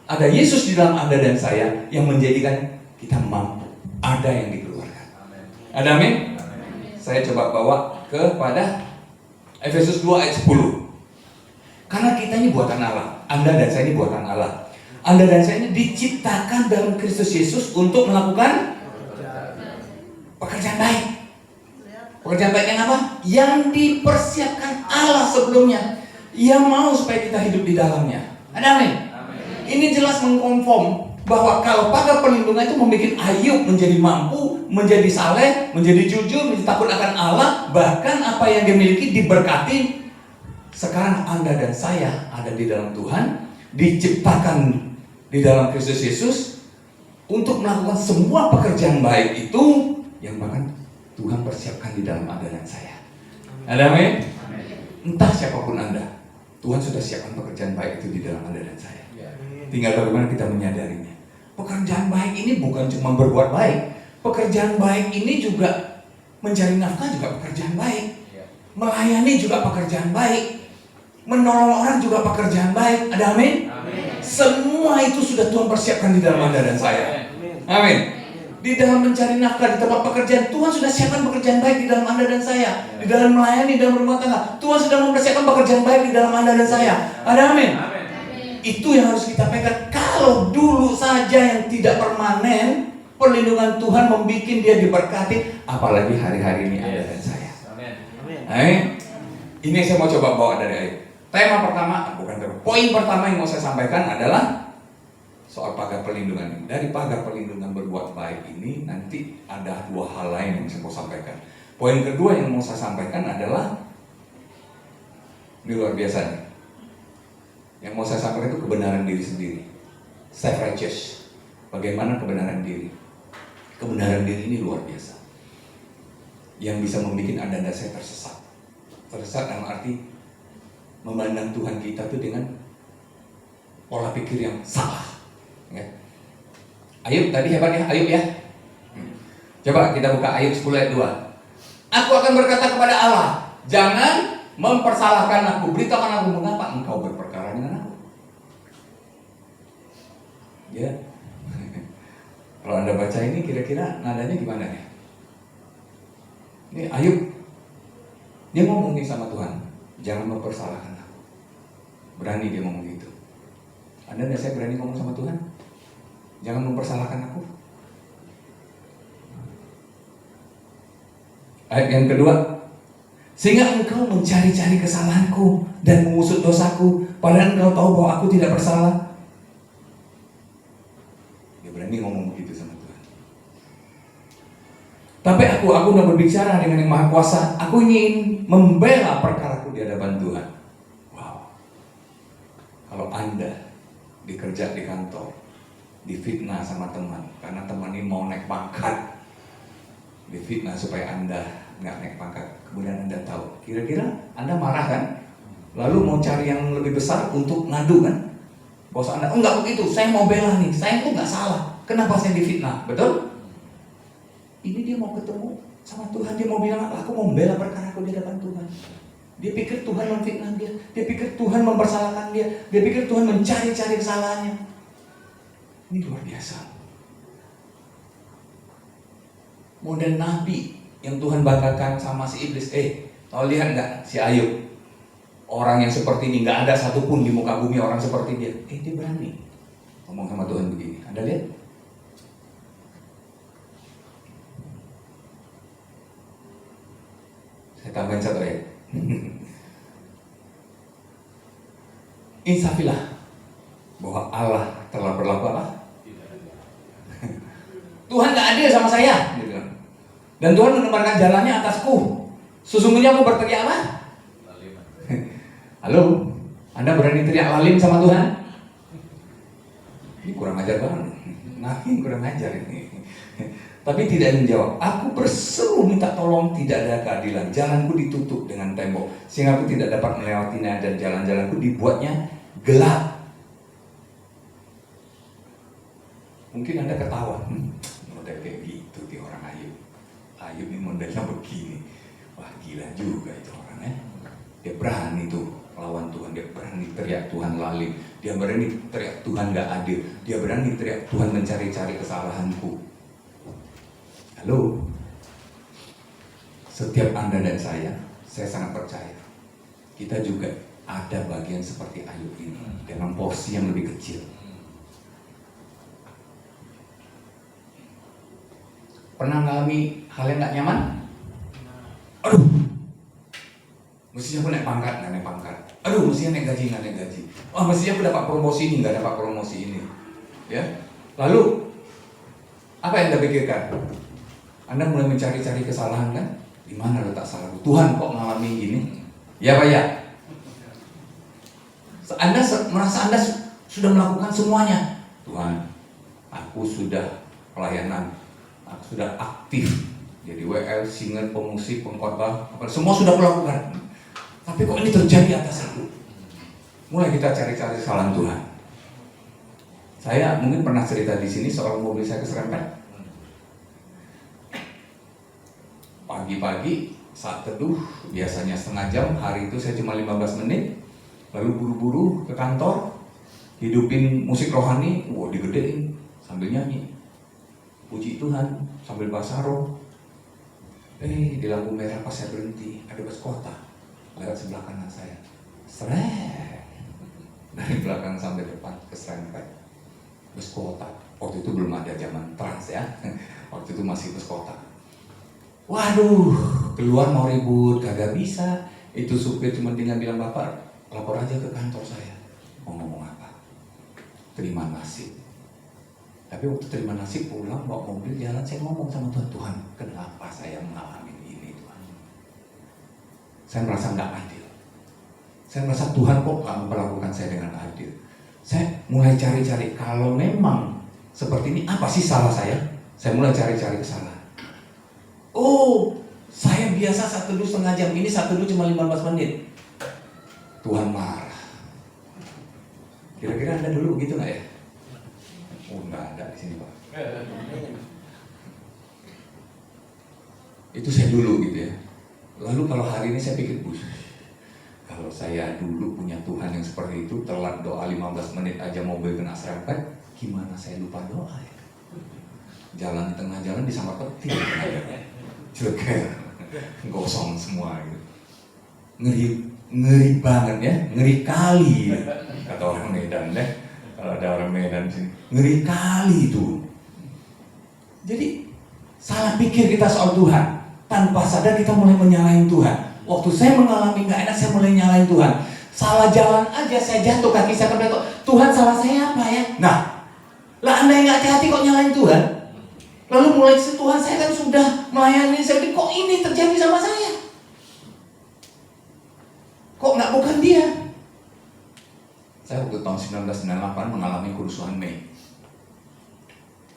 Ada Yesus di dalam Anda dan saya yang menjadikan kita mampu. Ada yang dikeluarkan. Ada amin? Saya coba bawa kepada Efesus 2 ayat 10. Karena kita ini buatan Allah. Anda dan saya ini buatan Allah. Anda dan saya ini diciptakan dalam Kristus Yesus untuk melakukan pekerjaan baik. Pekerjaan baik yang apa? Yang dipersiapkan Allah sebelumnya. Ia mau supaya kita hidup di dalamnya. Ada amin? Ini jelas mengkonfirm bahwa kalau pagar perlindungan itu membuat Ayub menjadi mampu, menjadi saleh, menjadi jujur, menjadi takut akan Allah, bahkan apa yang dia miliki diberkati. Sekarang Anda dan saya ada di dalam Tuhan, diciptakan di dalam Kristus Yesus untuk melakukan semua pekerjaan baik itu yang bahkan Tuhan persiapkan di dalam Anda dan saya. Ada amin? Entah siapapun Anda, Tuhan sudah siapkan pekerjaan baik itu di dalam Anda dan saya. Tinggal bagaimana kita menyadarinya. Pekerjaan baik ini bukan cuma berbuat baik. Pekerjaan baik ini juga mencari nafkah juga pekerjaan baik. Melayani juga pekerjaan baik. Menolong orang juga pekerjaan baik. Ada amin? Semua itu sudah Tuhan persiapkan di dalam Anda dan saya. Amin. Di dalam mencari nafkah di tempat pekerjaan, Tuhan sudah siapkan pekerjaan baik di dalam Anda dan saya. Di dalam melayani, dalam rumah tangga, Tuhan sudah mempersiapkan pekerjaan baik di dalam Anda dan saya. Ada amin? Itu yang harus kita pegang. Kalau dulu saja yang tidak permanen, perlindungan Tuhan membuat dia diberkati, apalagi hari-hari ini Anda dan saya. Amin. Ini yang saya mau coba bawa dari Ayub. Poin pertama yang mau saya sampaikan adalah soal pagar perlindungan. Dari pagar perlindungan berbuat baik ini nanti ada dua hal lain yang saya mau sampaikan. Poin kedua yang mau saya sampaikan adalah ini luar biasa nih. Yang mau saya sampaikan itu kebenaran diri sendiri. Self-righteous. Bagaimana kebenaran diri? Kebenaran diri ini luar biasa. Yang bisa membuat Anda dan saya tersesat. Tersesat dalam arti memandang Tuhan kita itu dengan pola pikir yang salah. Ya. Ayub tadi hebat ya, Ayub ya. Coba kita buka Ayub 10 ayat 2. Aku akan berkata kepada Allah, jangan mempersalahkan aku, beritakan aku mengapa engkau berperkara dengan aku. Ya. Kalau Anda baca ini kira-kira nadanya gimana ya? Ini Ayub, dia ngomong nih sama Tuhan, jangan mempersalahkan aku. Berani dia ngomong gitu. Anda dan saya berani ngomong sama Tuhan, jangan mempersalahkan aku. Ayat yang kedua, sehingga engkau mencari-cari kesalahanku dan mengusut dosaku, padahal engkau tahu bahwa aku tidak bersalah. Dia berani ngomong begitu sama Tuhan. Tapi aku sudah berbicara dengan yang Maha Kuasa. Aku ingin membela perkaraku di hadapan Tuhan. Wow. Kalau Anda dikerja di kantor, difitnah sama teman, karena teman ini mau naik pangkat, difitnah supaya Anda nggak naik pangkat. Kemudian Anda tahu, kira-kira Anda marah kan? Lalu mau cari yang lebih besar untuk ngadu kan? Bos Anda, enggak begitu, saya mau bela nih, saya tuh nggak salah. Kenapa saya difitnah? Betul? Ini dia mau ketemu sama Tuhan, dia mau bilang, aku mau membela perkara aku di hadapan Tuhan. Dia pikir Tuhan memfitnah dia, dia pikir Tuhan mempersalahkan dia, dia pikir Tuhan mencari-cari kesalahannya. Ini luar biasa. Model nabi yang Tuhan banggakan sama si iblis. Tahu lihat nggak si Ayub? Orang yang seperti ini nggak ada satupun di muka bumi orang seperti dia. Dia berani ngomong sama Tuhan begini. Anda lihat? Saya tambahin satu ayat. Insafilah bahwa Allah telah berlaku apa? Tuhan gak adil sama saya, dia bilang. Dan Tuhan menebarkan jalannya atasku. Sesungguhnya aku berteriak apa? Halo, Anda berani teriak lalim sama Tuhan? Ini kurang ajar banget. Makin kurang ajar ini. Tapi tidak menjawab. Aku berseru minta tolong, tidak ada keadilan. Jalanku ditutup dengan tembok, sehingga aku tidak dapat melewatinya, dan jalan-jalanku dibuatnya gelap. Mungkin Anda ketawa, model kayak gitu di orang Ayub. Ayub ini modelnya begini. Wah, gila juga itu orang ya. Dia berani tuh lawan Tuhan, dia berani teriak Tuhan lalim, dia berani teriak Tuhan gak adil, dia berani teriak Tuhan mencari-cari kesalahanku. Halo, setiap Anda dan saya sangat percaya kita juga ada bagian seperti Ayub ini dalam porsi yang lebih kecil. Pernah mengalami hal yang gak nyaman? Aduh, mestinya aku naik pangkat, nggak naik pangkat. Aduh, mestinya naik gaji, nggak naik gaji. Oh, mestinya aku dapat promosi ini, nggak dapat promosi ini. Ya, lalu apa yang Anda pikirkan? Anda mulai mencari-cari kesalahan kan? Di mana letak salahku? Tuhan kok mengalami gini? Ya Pak ya. Anda merasa Anda sudah melakukan semuanya. Tuhan, aku sudah pelayanan, aku sudah aktif. Jadi WL, singer, pemusik, pengkhotbah, semua sudah kulakukan. Tapi kok ini terjadi atas aku? Mulai kita cari-cari kesalahan Tuhan. Saya mungkin pernah cerita di sini soal mobil saya keserempet. Pagi-pagi saat teduh, biasanya setengah jam, hari itu saya cuma 15 menit. Lalu buru-buru ke kantor, hidupin musik rohani, digedein sambil nyanyi. Puji Tuhan sambil basaro. Di lampu merah pas saya berhenti, ada bus kota lewat sebelah kanan saya. Seret. Dari belakang sampai depan keserempet. Bus kota. Waktu itu belum ada zaman trans ya. Waktu itu masih bus kota. Waduh, keluar mau ribut, kagak bisa. Itu supir cuma tinggal bilang, Bapak, lapor aja ke kantor saya. Mau ngomong apa? Terima nasib. Tapi waktu terima nasib pulang, bawa mobil jalan, saya ngomong sama Tuhan, Tuhan, kenapa saya mengalami ini Tuhan? Saya merasa nggak adil. Saya merasa Tuhan kok nggak memperlakukan saya dengan adil. Saya mulai cari-cari, kalau memang seperti ini, apa sih salah saya? Saya mulai cari-cari kesalahan. Oh, saya biasa satu teduh setengah jam, ini satu teduh cuma 15 menit. Tuhan marah. Kira-kira Anda dulu begitu nggak ya? Oh, nggak ada di sini Pak. Itu saya dulu gitu ya. Lalu kalau hari ini saya pikir, kalau saya dulu punya Tuhan yang seperti itu, telat doa 15 menit aja mobil kena serempet, gimana saya lupa doa ya? Jalan di tengah jalan disambar petir. Jeger, gosong semua gitu. Ngeri banget ya, ngeri kali kata orang Medan deh. Kalau ada orang Medan sini, ngeri kali itu. Jadi salah pikir kita soal Tuhan, tanpa sadar kita mulai menyalahin Tuhan. Waktu saya mengalami nggak enak, saya mulai nyalahin Tuhan. Salah jalan aja saya jatuh, kaki saya kena. Tuhan, salah saya apa ya? Nah, lah Anda yang nggak hati-hati kok nyalahin Tuhan. Lalu mulai Tuhan, saya kan sudah melayani, saya pikir kok ini terjadi sama saya? Kok nggak bukan dia? Saya waktu tahun 1998 mengalami kerusuhan Mei.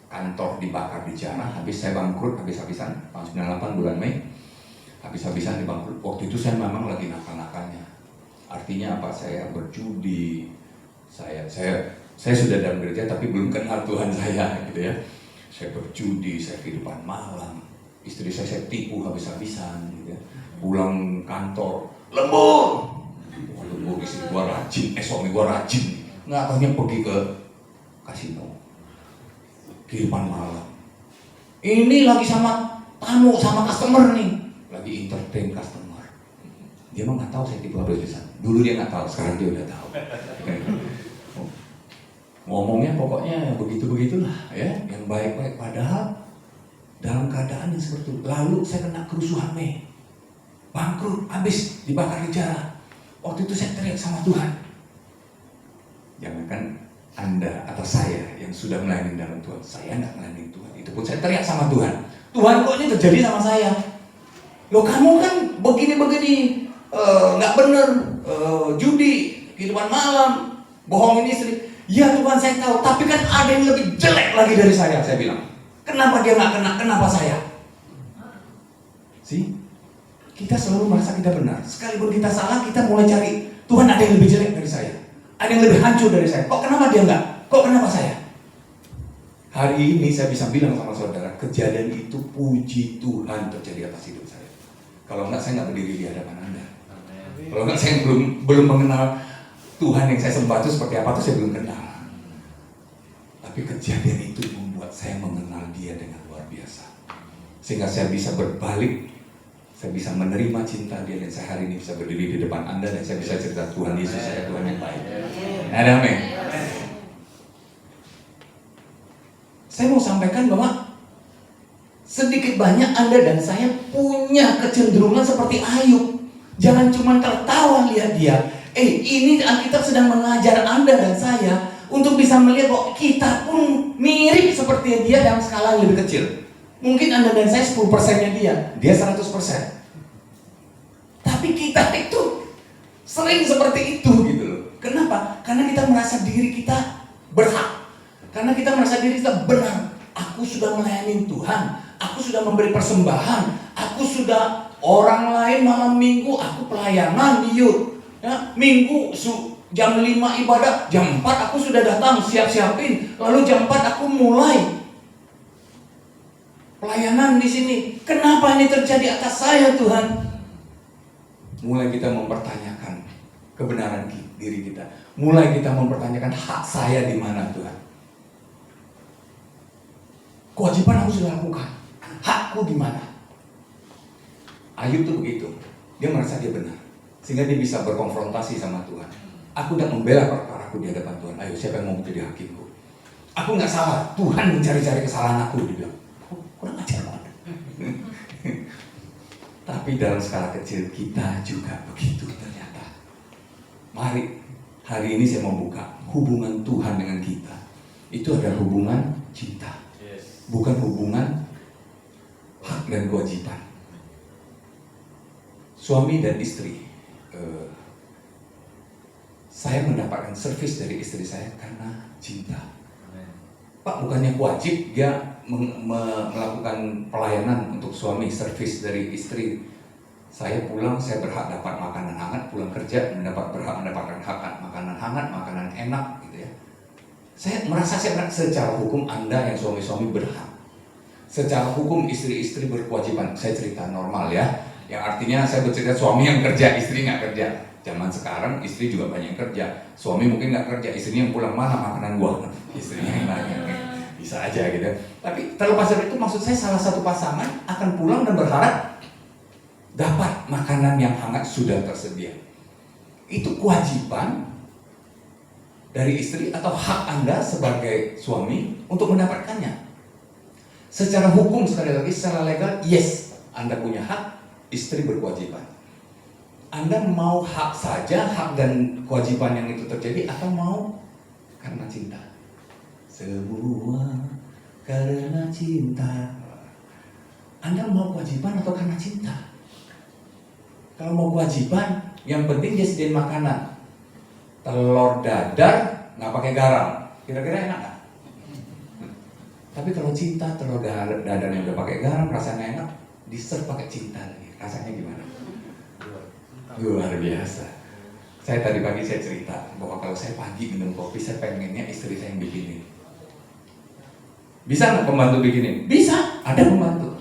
Kantor dibakar di Jana, habis saya bangkrut habis-habisan. Tahun 98 bulan Mei, habis-habisan dibangkrut. Waktu itu saya memang lagi nakal-nakalnya. Artinya apa? Saya berjudi. Saya sudah dalam gereja tapi belum kenal Tuhan saya gitu ya. Saya berjudi, saya kehidupan malam, istri saya tipu habis-habisan gitu ya. Pulang kantor, lembur, istri gua rajin, suami gua rajin, nggak tahunya pergi ke kasino, kehidupan malam. Ini lagi sama tamu, sama customer nih, lagi entertain customer. Dia mah nggak tahu saya tipu habis-habisan. Dulu dia nggak tahu, sekarang dia udah tahu. Ngomongnya pokoknya begitu-begitulah ya, yang baik-baik, padahal dalam keadaan yang seperti itu. Lalu saya kena kerusuhan Mei, bangkrut, habis dibakar di jalan. Waktu itu saya teriak sama Tuhan. Jangankan Anda atau saya yang sudah melayani dalam Tuhan, saya nggak melayani Tuhan, itu pun saya teriak sama Tuhan. Tuhan, kok ini terjadi sama saya? Loh kamu kan begini-begini, nggak bener, judi, kehidupan malam, bohongin istri. Ya Tuhan saya tahu, tapi kan ada yang lebih jelek lagi dari saya bilang. Kenapa dia nggak kena, kenapa saya? Sih, kita selalu merasa kita benar. Sekalipun kita salah, kita mulai cari, Tuhan ada yang lebih jelek dari saya. Ada yang lebih hancur dari saya. Kok kenapa dia nggak? Kok kenapa saya? Hari ini saya bisa bilang sama saudara, kejadian itu puji Tuhan terjadi atas hidup saya. Kalau enggak, saya nggak berdiri di hadapan Anda. Kalau enggak, saya belum mengenal Tuhan yang saya sembah itu seperti apa, itu saya belum kenal. Tapi kejadian itu membuat saya mengenal Dia dengan luar biasa. Sehingga saya bisa berbalik, saya bisa menerima cinta Dia, dan saya hari ini bisa berdiri di depan Anda dan saya bisa cerita Tuhan Yesus, saya Tuhan yang baik. Ada amin. Saya mau sampaikan bahwa sedikit banyak Anda dan saya punya kecenderungan seperti Ayub. Jangan cuma tertawa lihat dia. Ini Alkitab sedang mengajar Anda dan saya untuk bisa melihat bahwa kita pun mirip seperti dia dalam skala yang lebih kecil. Mungkin Anda dan saya 10%-nya dia 100%. Tapi kita itu sering seperti itu gitu loh. Kenapa? Karena kita merasa diri kita berhak. Karena kita merasa diri kita benar. Aku sudah melayani Tuhan. Aku sudah memberi persembahan. Aku sudah, orang lain malam minggu aku pelayanan di youth. Ya, minggu jam 5 ibadah, jam 4 aku sudah datang siap-siapin. Lalu jam 4 aku mulai pelayanan di sini. Kenapa ini terjadi atas saya Tuhan? Mulai kita mempertanyakan kebenaran diri kita. Mulai kita mempertanyakan hak saya di mana Tuhan. Kewajiban aku sudah lakukan. Hakku di mana? Ayub tuh begitu. Dia merasa dia benar. Sehingga dia bisa berkonfrontasi sama Tuhan. Aku udah membela perkaraku di hadapan Tuhan. Ayo, siapa yang mau menjadi hakimku? Aku nggak salah. Tuhan mencari-cari kesalahan aku. Dia bilang, kurang ajar banget. Tapi dalam skala kecil kita juga begitu ternyata. Mari, hari ini saya mau buka hubungan Tuhan dengan kita. Itu adalah hubungan cinta. Bukan hubungan hak dan kewajiban. Suami dan istri, saya mendapatkan servis dari istri saya karena cinta. Pak, bukannya wajib dia melakukan pelayanan untuk suami, servis dari istri. Saya pulang, saya berhak dapat makanan hangat, pulang kerja berhak mendapatkan makanan hangat, makanan enak gitu ya. Saya merasa secara hukum Anda yang suami-suami berhak. Secara hukum istri-istri berkewajiban. Saya cerita normal ya. Yang artinya saya bercerita suami yang kerja, istri nggak kerja. Zaman sekarang istri juga banyak yang kerja. Suami mungkin nggak kerja, istrinya yang pulang, mana makanan gua? Istrinya yang nanya. Bisa aja gitu. Tapi terlepas dari itu, maksud saya salah satu pasangan akan pulang dan berharap dapat makanan yang hangat sudah tersedia. Itu kewajiban dari istri atau hak Anda sebagai suami untuk mendapatkannya. Secara hukum sekali lagi, secara legal, yes, Anda punya hak, istri berkewajiban. Anda mau hak saja, hak dan kewajiban yang itu terjadi, atau mau karena cinta? Semua karena cinta. Anda mau kewajiban atau karena cinta? Kalau mau kewajiban, yang penting dia sediain makanan. Telur dadar nggak pakai garam, kira-kira enak nggak? Tapi kalau cinta, telur dadar yang udah pakai garam rasanya enak, di-serve pakai cinta lagi, rasanya gimana? Luar biasa. Saya tadi pagi saya cerita bahwa kalau saya pagi minum kopi, saya pengennya istri saya yang bikinin. Bisa nggak pembantu bikinin? Bisa, ada pembantu.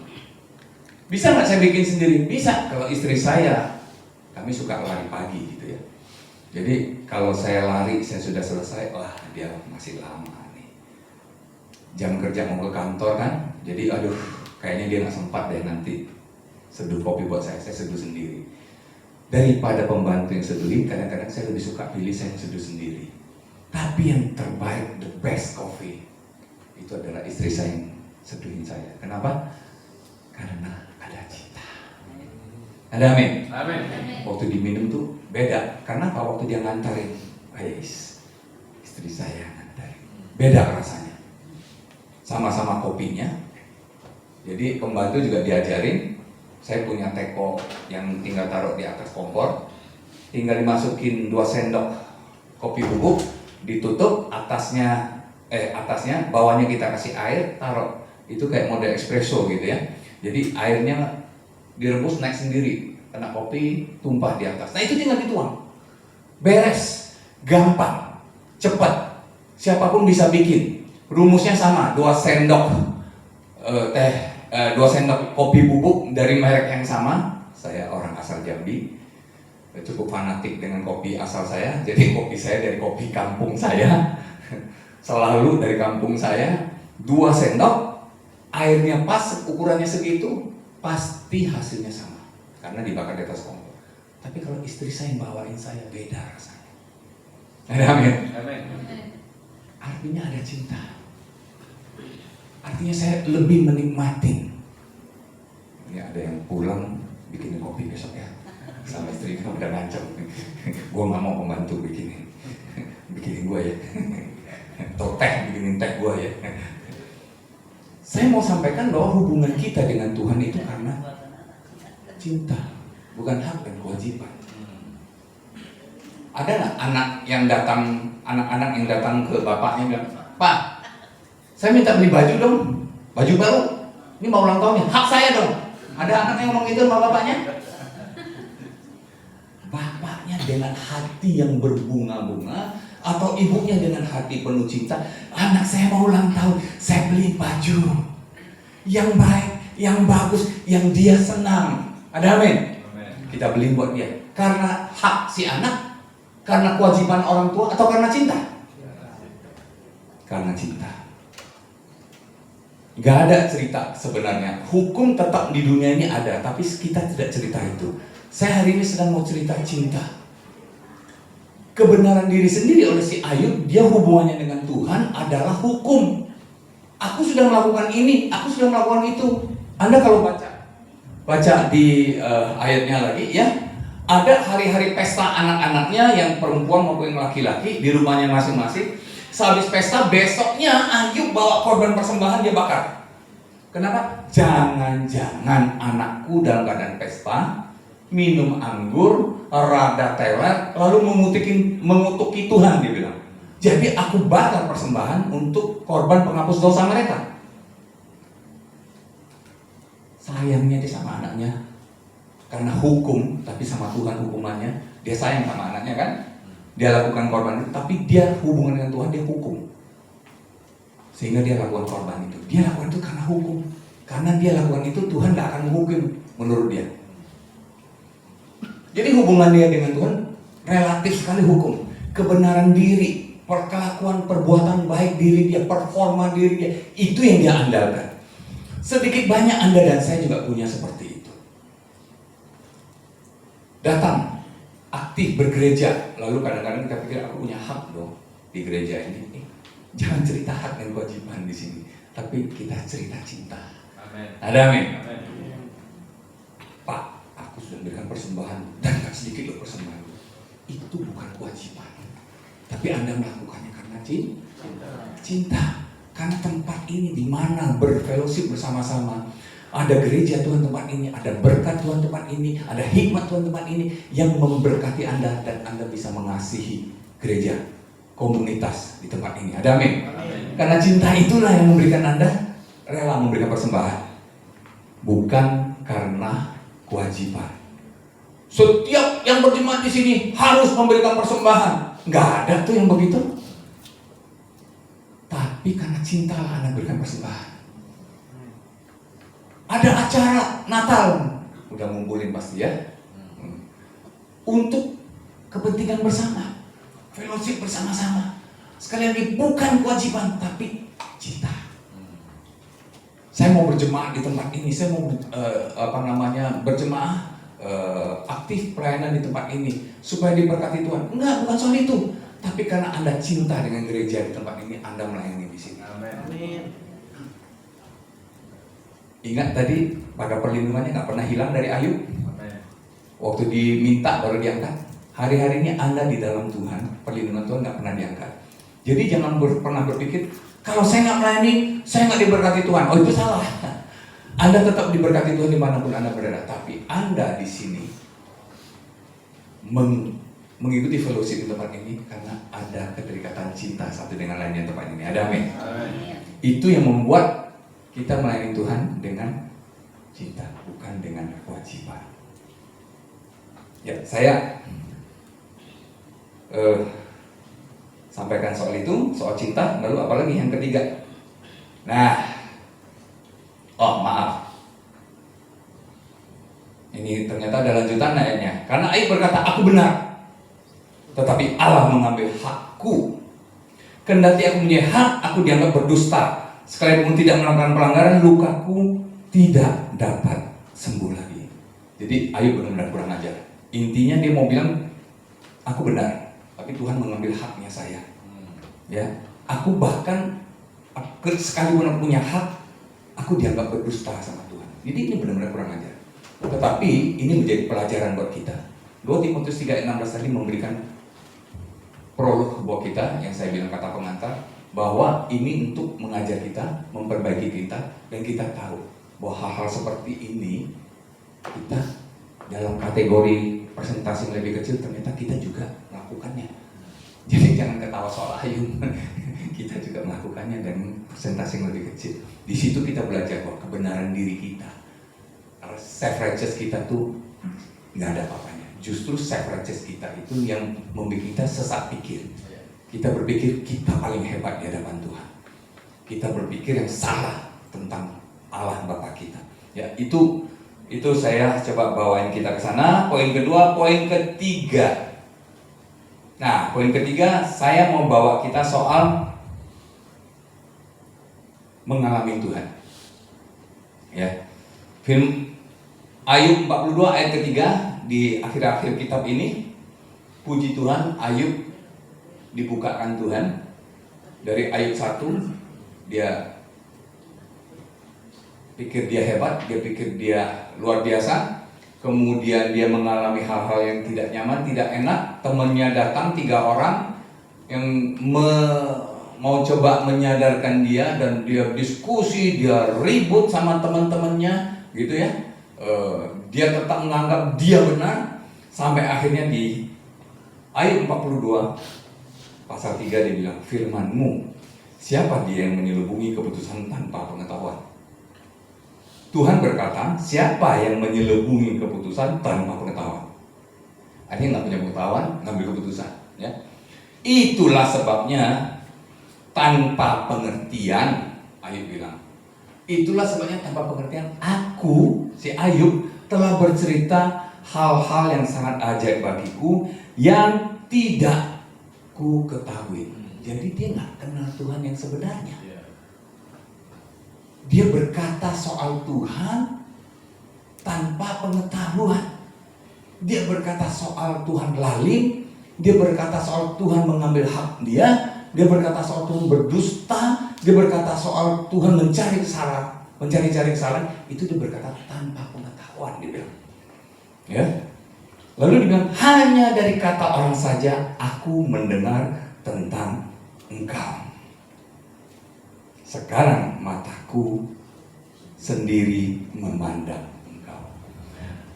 Bisa nggak saya bikin sendiri? Bisa. Kalau istri saya, kami suka lari pagi gitu ya. Jadi kalau saya lari, saya sudah selesai, wah dia masih lama nih. Jam kerja mau ke kantor kan, jadi aduh kayaknya dia nggak sempat deh nanti seduh kopi buat saya seduh sendiri. Daripada pembantu yang seduhin, kadang-kadang saya lebih suka pilih saya yang seduh sendiri. Tapi yang terbaik, the best coffee, itu adalah istri saya yang seduhin saya. Kenapa? Karena ada cinta. Ada amin? Amin. Waktu diminum tuh beda. Karena apa? Waktu dia ngantarin, istri saya ngantarin. Beda rasanya. Sama-sama kopinya. Jadi pembantu juga diajarin, Saya punya teko yang tinggal taruh di atas kompor, tinggal dimasukin 2 sendok kopi bubuk, ditutup, atasnya bawahnya kita kasih air, taruh. Itu kayak model espresso gitu ya. Jadi airnya direbus naik sendiri, kena kopi tumpah di atas. Nah itu tinggal dituang, beres, gampang, cepat. Siapapun bisa bikin. Rumusnya sama, 2 sendok 2 sendok kopi bubuk dari merek yang sama. Saya orang asal Jambi, cukup fanatik dengan kopi asal saya. Jadi kopi saya dari kopi kampung saya, selalu dari kampung saya. 2 sendok, airnya pas, ukurannya segitu, pasti hasilnya sama karena dibakar di atas kompor. Tapi kalau istri saya yang bawain saya, beda rasanya. Amin. Artinya ada cinta. Artinya saya lebih menikmati. Ini ada yang pulang bikinin kopi besok ya, sama istri kan udah ngancam. Gue nggak mau membantu bikinin gue ya. Atau bikinin teh gue ya. Saya mau sampaikan bahwa hubungan kita dengan Tuhan itu karena cinta, bukan hak dan kewajiban. Ada nggak anak-anak yang datang ke bapaknya bilang, "Pak, saya minta beli baju dong, baju baru. Ini mau ulang tahunnya, hak saya dong." Ada anak yang ngomong gitu sama bapaknya? Bapaknya dengan hati yang berbunga-bunga, atau ibunya dengan hati penuh cinta, "Anak saya mau ulang tahun, saya beli baju yang baik, yang bagus, yang dia senang." Ada amin? Kita beli buat dia. Karena hak si anak, karena kewajiban orang tua, atau karena cinta? Karena cinta. Gak ada cerita sebenarnya. Hukum tetap di dunia ini ada, tapi kita tidak cerita itu. Saya hari ini sedang mau cerita cinta. Kebenaran diri sendiri oleh si Ayub, dia hubungannya dengan Tuhan adalah hukum. Aku sudah melakukan ini, aku sudah melakukan itu. Anda kalau baca di ayatnya lagi ya, ada hari-hari pesta anak-anaknya yang perempuan maupun yang laki-laki di rumahnya masing-masing. Sehabis pesta, besoknya Ayub bawa korban persembahan, dia bakar. Kenapa? Jangan-jangan anakku dalam keadaan pesta minum anggur, rada teler, lalu mengutuki Tuhan, dia bilang. Jadi aku bakar persembahan untuk korban penghapus dosa mereka. Sayangnya dia sama anaknya, karena hukum, tapi sama Tuhan hukumannya. Dia sayang sama anaknya kan, dia lakukan korban itu, tapi dia hubungan dengan Tuhan, dia hukum. Sehingga dia lakukan korban itu. Dia lakukan itu karena hukum. Karena dia lakukan itu, Tuhan gak akan menghukum menurut dia. Jadi hubungan dia dengan Tuhan relatif sekali hukum. Kebenaran diri, perkelakuan, perbuatan baik diri dia, performa diri dia, itu yang dia andalkan. Sedikit banyak Anda dan saya juga punya seperti itu. Datang, aktif bergereja, lalu kadang-kadang kita pikir aku punya hak dong di gereja ini. Jangan cerita hak dan kewajiban di sini, tapi kita cerita cinta. Amin. Ada amin. Pak, aku sudah memberikan persembahan dan gak sedikit loh persembahan. Itu bukan kewajiban, tapi Anda melakukannya karena cinta. Karena tempat ini di mana berfellowship bersama-sama. Ada gereja Tuhan tempat ini, ada berkat Tuhan tempat ini, ada hikmat Tuhan tempat ini yang memberkati Anda dan Anda bisa mengasihi gereja, komunitas di tempat ini. Ada amin? Karena cinta itulah yang memberikan Anda rela memberikan persembahan, bukan karena kewajiban. Setiap yang berjemaat di sini harus memberikan persembahan. Nggak ada tuh yang begitu. Tapi karena cinta Anda berikan persembahan. Ada acara Natal, udah ngumpulin pasti ya, untuk kepentingan bersama, fellowship bersama-sama. Sekali lagi bukan kewajiban, tapi cinta. Saya mau berjemaah di tempat ini, saya mau berjemaah aktif pelayanan di tempat ini supaya diberkati Tuhan. Enggak, bukan soal itu. Tapi karena Anda cinta dengan gereja di tempat ini, Anda melayani di sini. Amin. Ingat tadi pada perlindungannya nggak pernah hilang dari Ayub. Waktu diminta baru diangkat. Hari-hari ini Anda di dalam Tuhan, perlindungan Tuhan nggak pernah diangkat. Jadi jangan pernah berpikir kalau saya nggak melayani, saya nggak diberkati Tuhan. Oh itu salah. Anda tetap diberkati Tuhan dimanapun Anda berada, tapi Anda di sini mengikuti fellowship di tempat ini karena ada keterikatan cinta satu dengan lainnya di tempat ini. Ada amin? Itu yang membuat kita melayani Tuhan dengan cinta, bukan dengan kewajiban. Ya, saya sampaikan soal itu, soal cinta. Lalu apalagi yang ketiga? Nah, oh maaf, ini ternyata ada lanjutan ayatnya. Karena Ayub berkata, aku benar, tetapi Allah mengambil hakku. Kendati aku punya hak, aku dianggap berdusta. Sekalipun tidak melakukan pelanggaran, lukaku tidak dapat sembuh lagi. Jadi Ayub benar-benar kurang ajar. Intinya dia mau bilang, aku benar, tapi Tuhan mengambil haknya saya. Ya, aku bahkan sekalipun aku punya hak, aku dianggap berdusta sama Tuhan. Jadi ini benar-benar kurang ajar. Tetapi ini menjadi pelajaran buat kita. 2 Timotius 3:16 tadi memberikan prolog buat kita, yang saya bilang kata pengantar, bahwa ini untuk mengajar kita, memperbaiki kita, dan kita tahu bahwa hal-hal seperti ini kita dalam kategori presentasi yang lebih kecil ternyata kita juga melakukannya. Jadi jangan ketawa soal Ayub, kita juga melakukannya dan presentasi yang lebih kecil. Di situ kita belajar bahwa kebenaran diri kita, self-righteous kita tuh nggak ada apa-apanya. Justru self-righteous kita itu yang membuat kita sesat pikir. Kita berpikir kita paling hebat di hadapan Tuhan. Kita berpikir yang salah tentang Allah Bapa kita. Ya, itu saya coba bawain kita ke sana. Poin kedua, poin ketiga. Nah, poin ketiga saya mau bawa kita soal mengalami Tuhan. Ya. Film Ayub 42 ayat ketiga di akhir-akhir kitab ini, puji Tuhan, Ayub dibukakan Tuhan. Dari Ayub 1 dia pikir dia hebat, dia pikir dia luar biasa. Kemudian dia mengalami hal-hal yang tidak nyaman, tidak enak. Temannya datang 3 orang yang mau coba menyadarkan dia, dan dia diskusi, dia ribut sama teman-temannya, gitu ya. Dia tetap menganggap dia benar, sampai akhirnya di Ayub 42 pasal 3 dia bilang, firman-Mu, siapa dia yang menyelubungi keputusan tanpa pengetahuan? Tuhan berkata, siapa yang menyelubungi keputusan tanpa pengetahuan? Artinya nggak punya pengetahuan, ngambil keputusan. Ya. Itulah sebabnya tanpa pengertian, Ayub bilang. Itulah sebabnya tanpa pengertian, aku, si Ayub, telah bercerita hal-hal yang sangat ajaib bagiku yang tidak ku ketahui. Jadi dia nggak kenal Tuhan yang sebenarnya. Dia berkata soal Tuhan tanpa pengetahuan. Dia berkata soal Tuhan lalim. Dia berkata soal Tuhan mengambil hak dia. Dia berkata soal Tuhan berdusta. Dia berkata soal Tuhan mencari kesalahan. Itu dia berkata tanpa pengetahuan, dia bilang. Ya. Lalu dia bilang, hanya dari kata orang saja aku mendengar tentang Engkau. Sekarang mataku sendiri memandang Engkau.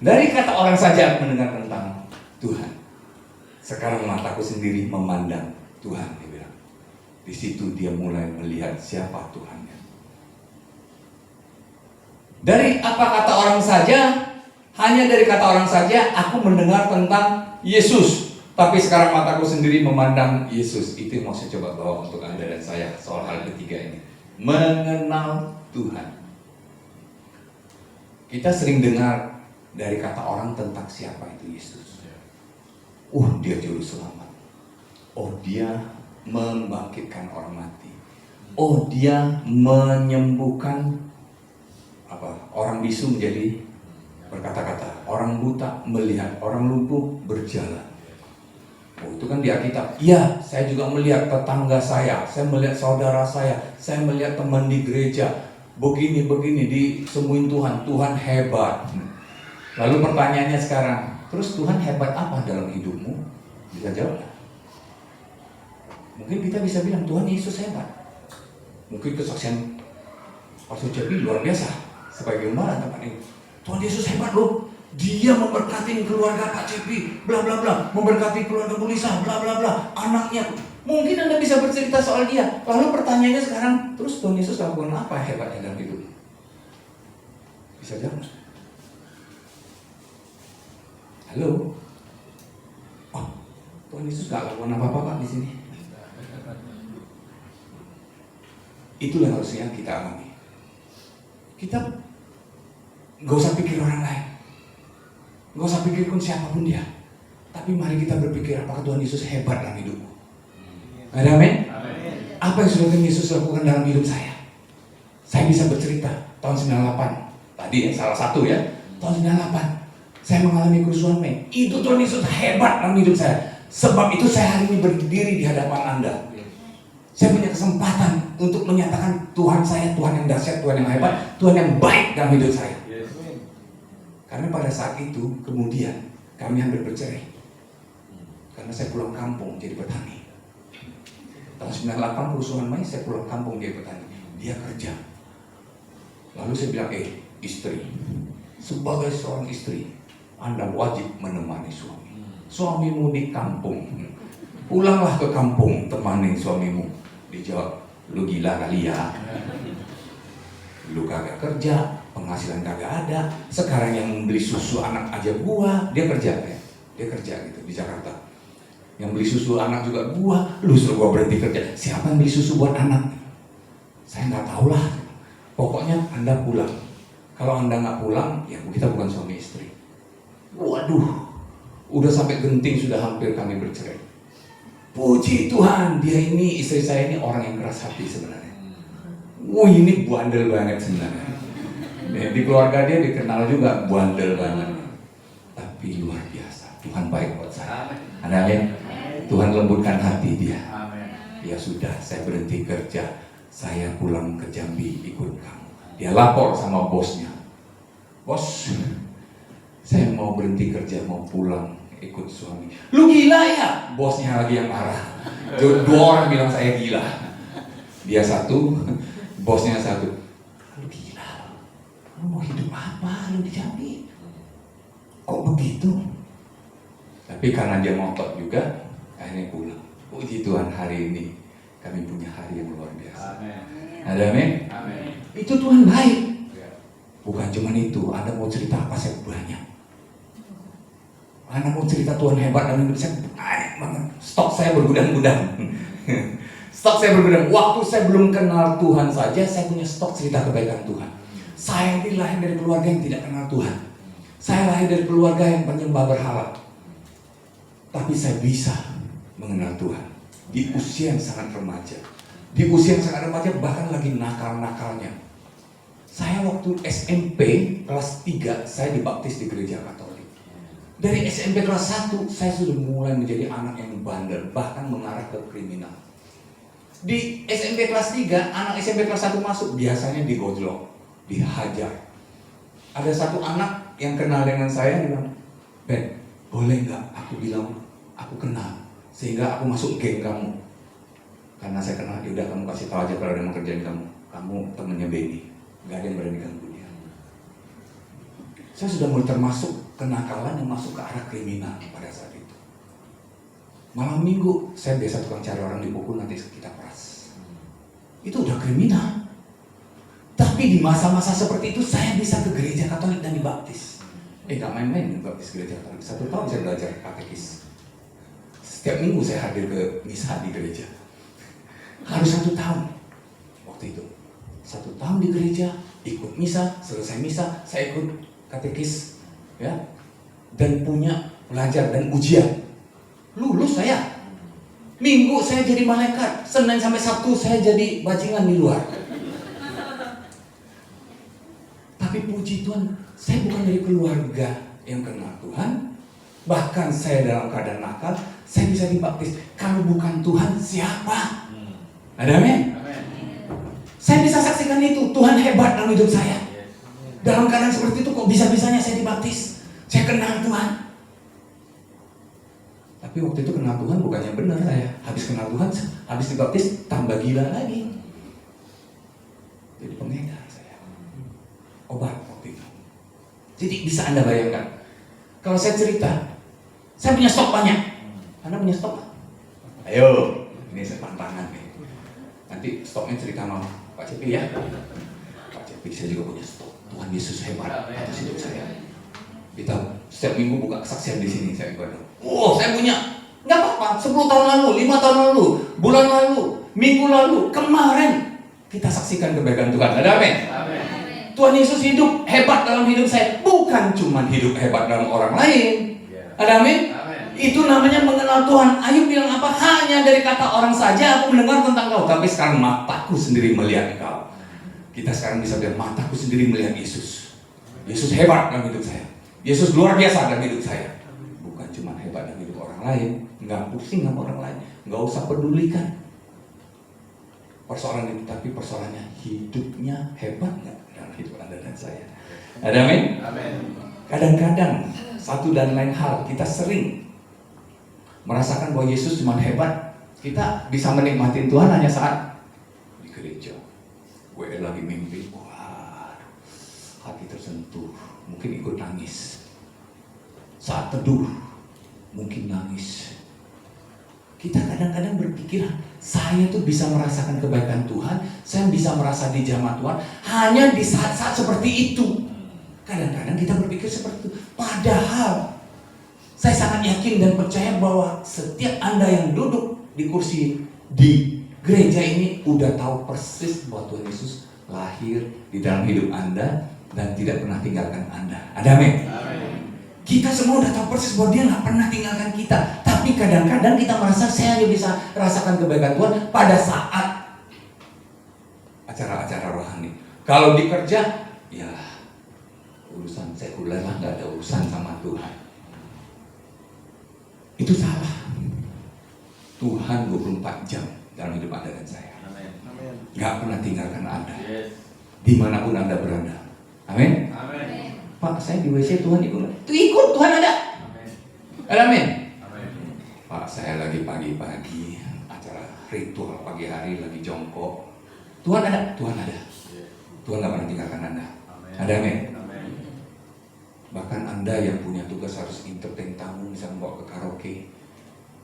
Dari kata orang saja aku mendengar tentang Tuhan. Sekarang mataku sendiri memandang Tuhan, dia bilang. Di situ dia mulai melihat siapa Tuhannya. Dari apa kata orang saja, hanya dari kata orang saja aku mendengar tentang Yesus. Tapi sekarang mataku sendiri memandang Yesus. Itu yang mau saya coba bawa untuk Anda dan saya soal hal ketiga ini. Mengenal Tuhan. Kita sering dengar dari kata orang tentang siapa itu Yesus. Dia juru selamat. Dia membangkitkan orang mati. Dia menyembuhkan orang bisu menjadi berkata-kata. Orang buta melihat, orang lumpuh berjalan. Itu kan di Alkitab. Iya, saya juga melihat tetangga saya melihat saudara saya melihat teman di gereja begini disembuhin Tuhan hebat. Lalu pertanyaannya sekarang, terus Tuhan hebat apa dalam hidupmu? Bisa jawab? Mungkin kita bisa bilang Tuhan Yesus hebat. Mungkin kesaksian Pastor Cepi luar biasa, sebagai gambaran tempat ini. Tuhan Yesus hebat loh. Dia memberkati keluarga Pak Cepi, bla bla bla, memberkati keluarga Bu Lisa, bla bla bla, anaknya. Mungkin Anda bisa bercerita soal dia. Lalu pertanyaannya sekarang, terus Tuhan Yesus lakukan apa hebatnya dalam hidup? Bisa jawab? Halo? Oh, Tuhan Yesus gak lakukan apa-apa Pak di sini. Itulah harusnya kita alami. Kita gak usah pikir orang lain. Gak usah pikirkan siapapun dia. Tapi mari kita berpikir apakah Tuhan Yesus hebat dalam hidupmu. Ada amin? Apa yang sudah Tuhan Yesus lakukan dalam hidup saya? Saya bisa bercerita tahun 98. Tadi ya, salah satu ya. Tahun 98. Saya mengalami kerusuhan Mei. Itu Tuhan Yesus hebat dalam hidup saya. Sebab itu saya hari ini berdiri di hadapan Anda. Saya punya kesempatan untuk menyatakan Tuhan saya, Tuhan yang dahsyat, Tuhan yang hebat, Tuhan yang baik dalam hidup saya. Karena pada saat itu kemudian kami hampir bercerai. Karena saya pulang kampung jadi petani. Tahun 98 kerusuhan Mei saya pulang kampung jadi petani. Dia kerja. Lalu saya bilang, istri, sebagai seorang istri, Anda wajib menemani suami. Suamimu di kampung. Pulanglah ke kampung, temani suamimu. Dijawab, lu gila kali ya. Lu kagak kerja, penghasilan kagak ada. Sekarang yang membeli susu anak aja gua, dia kerja ya. Dia kerja gitu di Jakarta. Yang beli susu anak juga gua, lu suruh gua berhenti kerja. Siapa yang beli susu buat anak? Saya nggak tahu lah. Pokoknya Anda pulang. Kalau Anda nggak pulang, ya kita bukan suami istri. Waduh, udah sampai genting, sudah hampir kami bercerai. Puji Tuhan, dia ini, istri saya ini orang yang keras hati sebenarnya. Wih, ini bandel banget sebenarnya. Di keluarga dia dikenal juga bandel banget. Tapi luar biasa, Tuhan baik buat saya. Ada amin? Tuhan lembutkan hati dia. Ya sudah, saya berhenti kerja. Saya pulang ke Jambi ikut kamu. Dia lapor sama bosnya. Bos, saya mau berhenti kerja, mau pulang ikut suami. Lu gila ya? Bosnya lagi yang marah. Dua orang bilang saya gila. Dia satu, bosnya satu. Lu gila? Lu mau hidup apa lu di Jambi? Kok begitu? Tapi karena dia ngotot juga, akhirnya pulang. Puji Tuhan, hari ini kami punya hari yang luar biasa. Ada amin? Itu Tuhan baik. Bukan cuma itu, Anda mau cerita apa saya banyak. Anda mau cerita Tuhan hebat dalam hidup saya banyak banget. Stok saya bergudang-gudang. Stok saya bergudang. Waktu saya belum kenal Tuhan saja, saya punya stok cerita kebaikan Tuhan. Saya ini lahir dari keluarga yang tidak kenal Tuhan. Saya lahir dari keluarga yang penyembah berhala. Tapi saya bisa mengenal Tuhan di usia yang sangat remaja. Di usia yang sangat remaja, bahkan lagi nakal-nakalnya. Saya waktu SMP kelas 3, saya dibaptis di gereja Katolik. Dari SMP kelas 1, saya sudah mulai menjadi anak yang bandel, bahkan mengarah ke kriminal. Di SMP kelas 3, anak SMP kelas 1 masuk, biasanya digojlok, dihajar. Ada satu anak yang kenal dengan saya, bilang, Ben, boleh nggak aku bilang, aku kenal, sehingga aku masuk geng kamu. Karena saya kenal, yaudah kamu kasih tahu aja kalau ada yang mau kerjain kamu temennya Benny, nggak ada yang berani ganggu dia. Saya sudah mulai termasuk kenakalan yang masuk ke arah kriminal pada saat itu. Malam minggu, saya biasa tukang cari orang dipukul, nanti kita peras. Itu udah kriminal. Tapi di masa-masa seperti itu, saya bisa ke gereja Katolik dan dibaptis. Gak main-main dibaptis gereja Katolik. 1 tahun saya belajar katekis. Setiap minggu saya hadir ke misa di gereja. Harus 1 tahun waktu itu. 1 tahun di gereja, ikut misa, selesai misa, saya ikut katekis, ya, dan punya pelajar dan ujian. Lulus saya. Minggu saya jadi malaikat, Senin sampai Sabtu saya jadi bajingan di luar. Tapi puji Tuhan, saya bukan dari keluarga yang kenal Tuhan. Bahkan saya dalam keadaan nakal, saya bisa dibaptis. Kalau bukan Tuhan, siapa? Ada amin? Saya bisa saksikan itu, Tuhan hebat dalam hidup saya. Dalam keadaan seperti itu kok bisa-bisanya saya dibaptis. Saya kenal Tuhan. Tapi waktu itu kenal Tuhan bukannya benar saya. Habis kenal Tuhan, habis dibaptis tambah gila lagi. Jadi pengedar saya. Obat. Jadi bisa Anda bayangkan, kalau saya cerita, saya punya stok banyak. Anda punya stok? Ayo, ini saya tantangan nih. Nanti stoknya cerita sama Pak Cepi ya. Pak Cepi, saya juga punya stok. Tuhan Yesus hebat atas hidup saya. Kita setiap minggu buka kesaksian di sini saya ibadah. Oh, saya punya. Nggak apa-apa, 10 tahun lalu, 5 tahun lalu, bulan lalu, minggu lalu, kemarin kita saksikan kebaikan Tuhan. Ada amin? Tuhan Yesus hidup hebat dalam hidup saya. Bukan cuma hidup hebat dalam orang lain. Ada amin? Itu namanya mengenal Tuhan. Ayub bilang apa? Hanya dari kata orang saja aku mendengar tentang kau, tapi sekarang mataku sendiri melihat kau. Kita sekarang bisa bilang mataku sendiri melihat Yesus. Yesus hebat dalam hidup saya. Yesus luar biasa dalam hidup saya. Bukan cuma hebat dalam hidup orang lain. Nggak pusing sama orang lain. Nggak usah pedulikan persoalan itu, tapi persoalannya hidupnya hebat nggak dalam hidup Anda dan saya. Ada amin? Kadang-kadang satu dan lain hal kita sering merasakan bahwa Yesus cuma hebat. Kita bisa menikmati Tuhan hanya saat di gereja. Gue lagi mimpi, wah, hati tersentuh, mungkin ikut nangis. Saat teduh, mungkin nangis. Kita kadang-kadang berpikir, saya tuh bisa merasakan kebaikan Tuhan, saya bisa merasa dijamah Tuhan hanya di saat-saat seperti itu. Kadang-kadang kita berpikir seperti itu. Padahal saya sangat yakin dan percaya bahwa setiap Anda yang duduk di kursi di gereja ini udah tahu persis bahwa Tuhan Yesus lahir di dalam hidup Anda dan tidak pernah tinggalkan Anda. Ada amin? Kita semua udah tahu persis bahwa Dia nggak pernah tinggalkan kita. Tapi kadang-kadang kita merasa saya hanya bisa rasakan kebaikan Tuhan pada saat acara-acara rohani. Kalau di kerja, ya urusan sekuler lah, nggak ada urusan sama Tuhan. Itu salah. Tuhan 24 jam dalam hidup Anda dan saya. Nggak pernah tinggalkan Anda. Dimanapun Anda berada. Amin. Pak, saya di WC Tuhan ikut. Ikut, Tuhan ada. Amin. Pak, saya lagi pagi-pagi acara ritual pagi hari lagi jongkok. Tuhan ada. Tuhan nggak pernah tinggalkan Anda. Ada amin. Bahkan Anda yang punya tugas harus entertain tamu, misalnya bawa ke karaoke,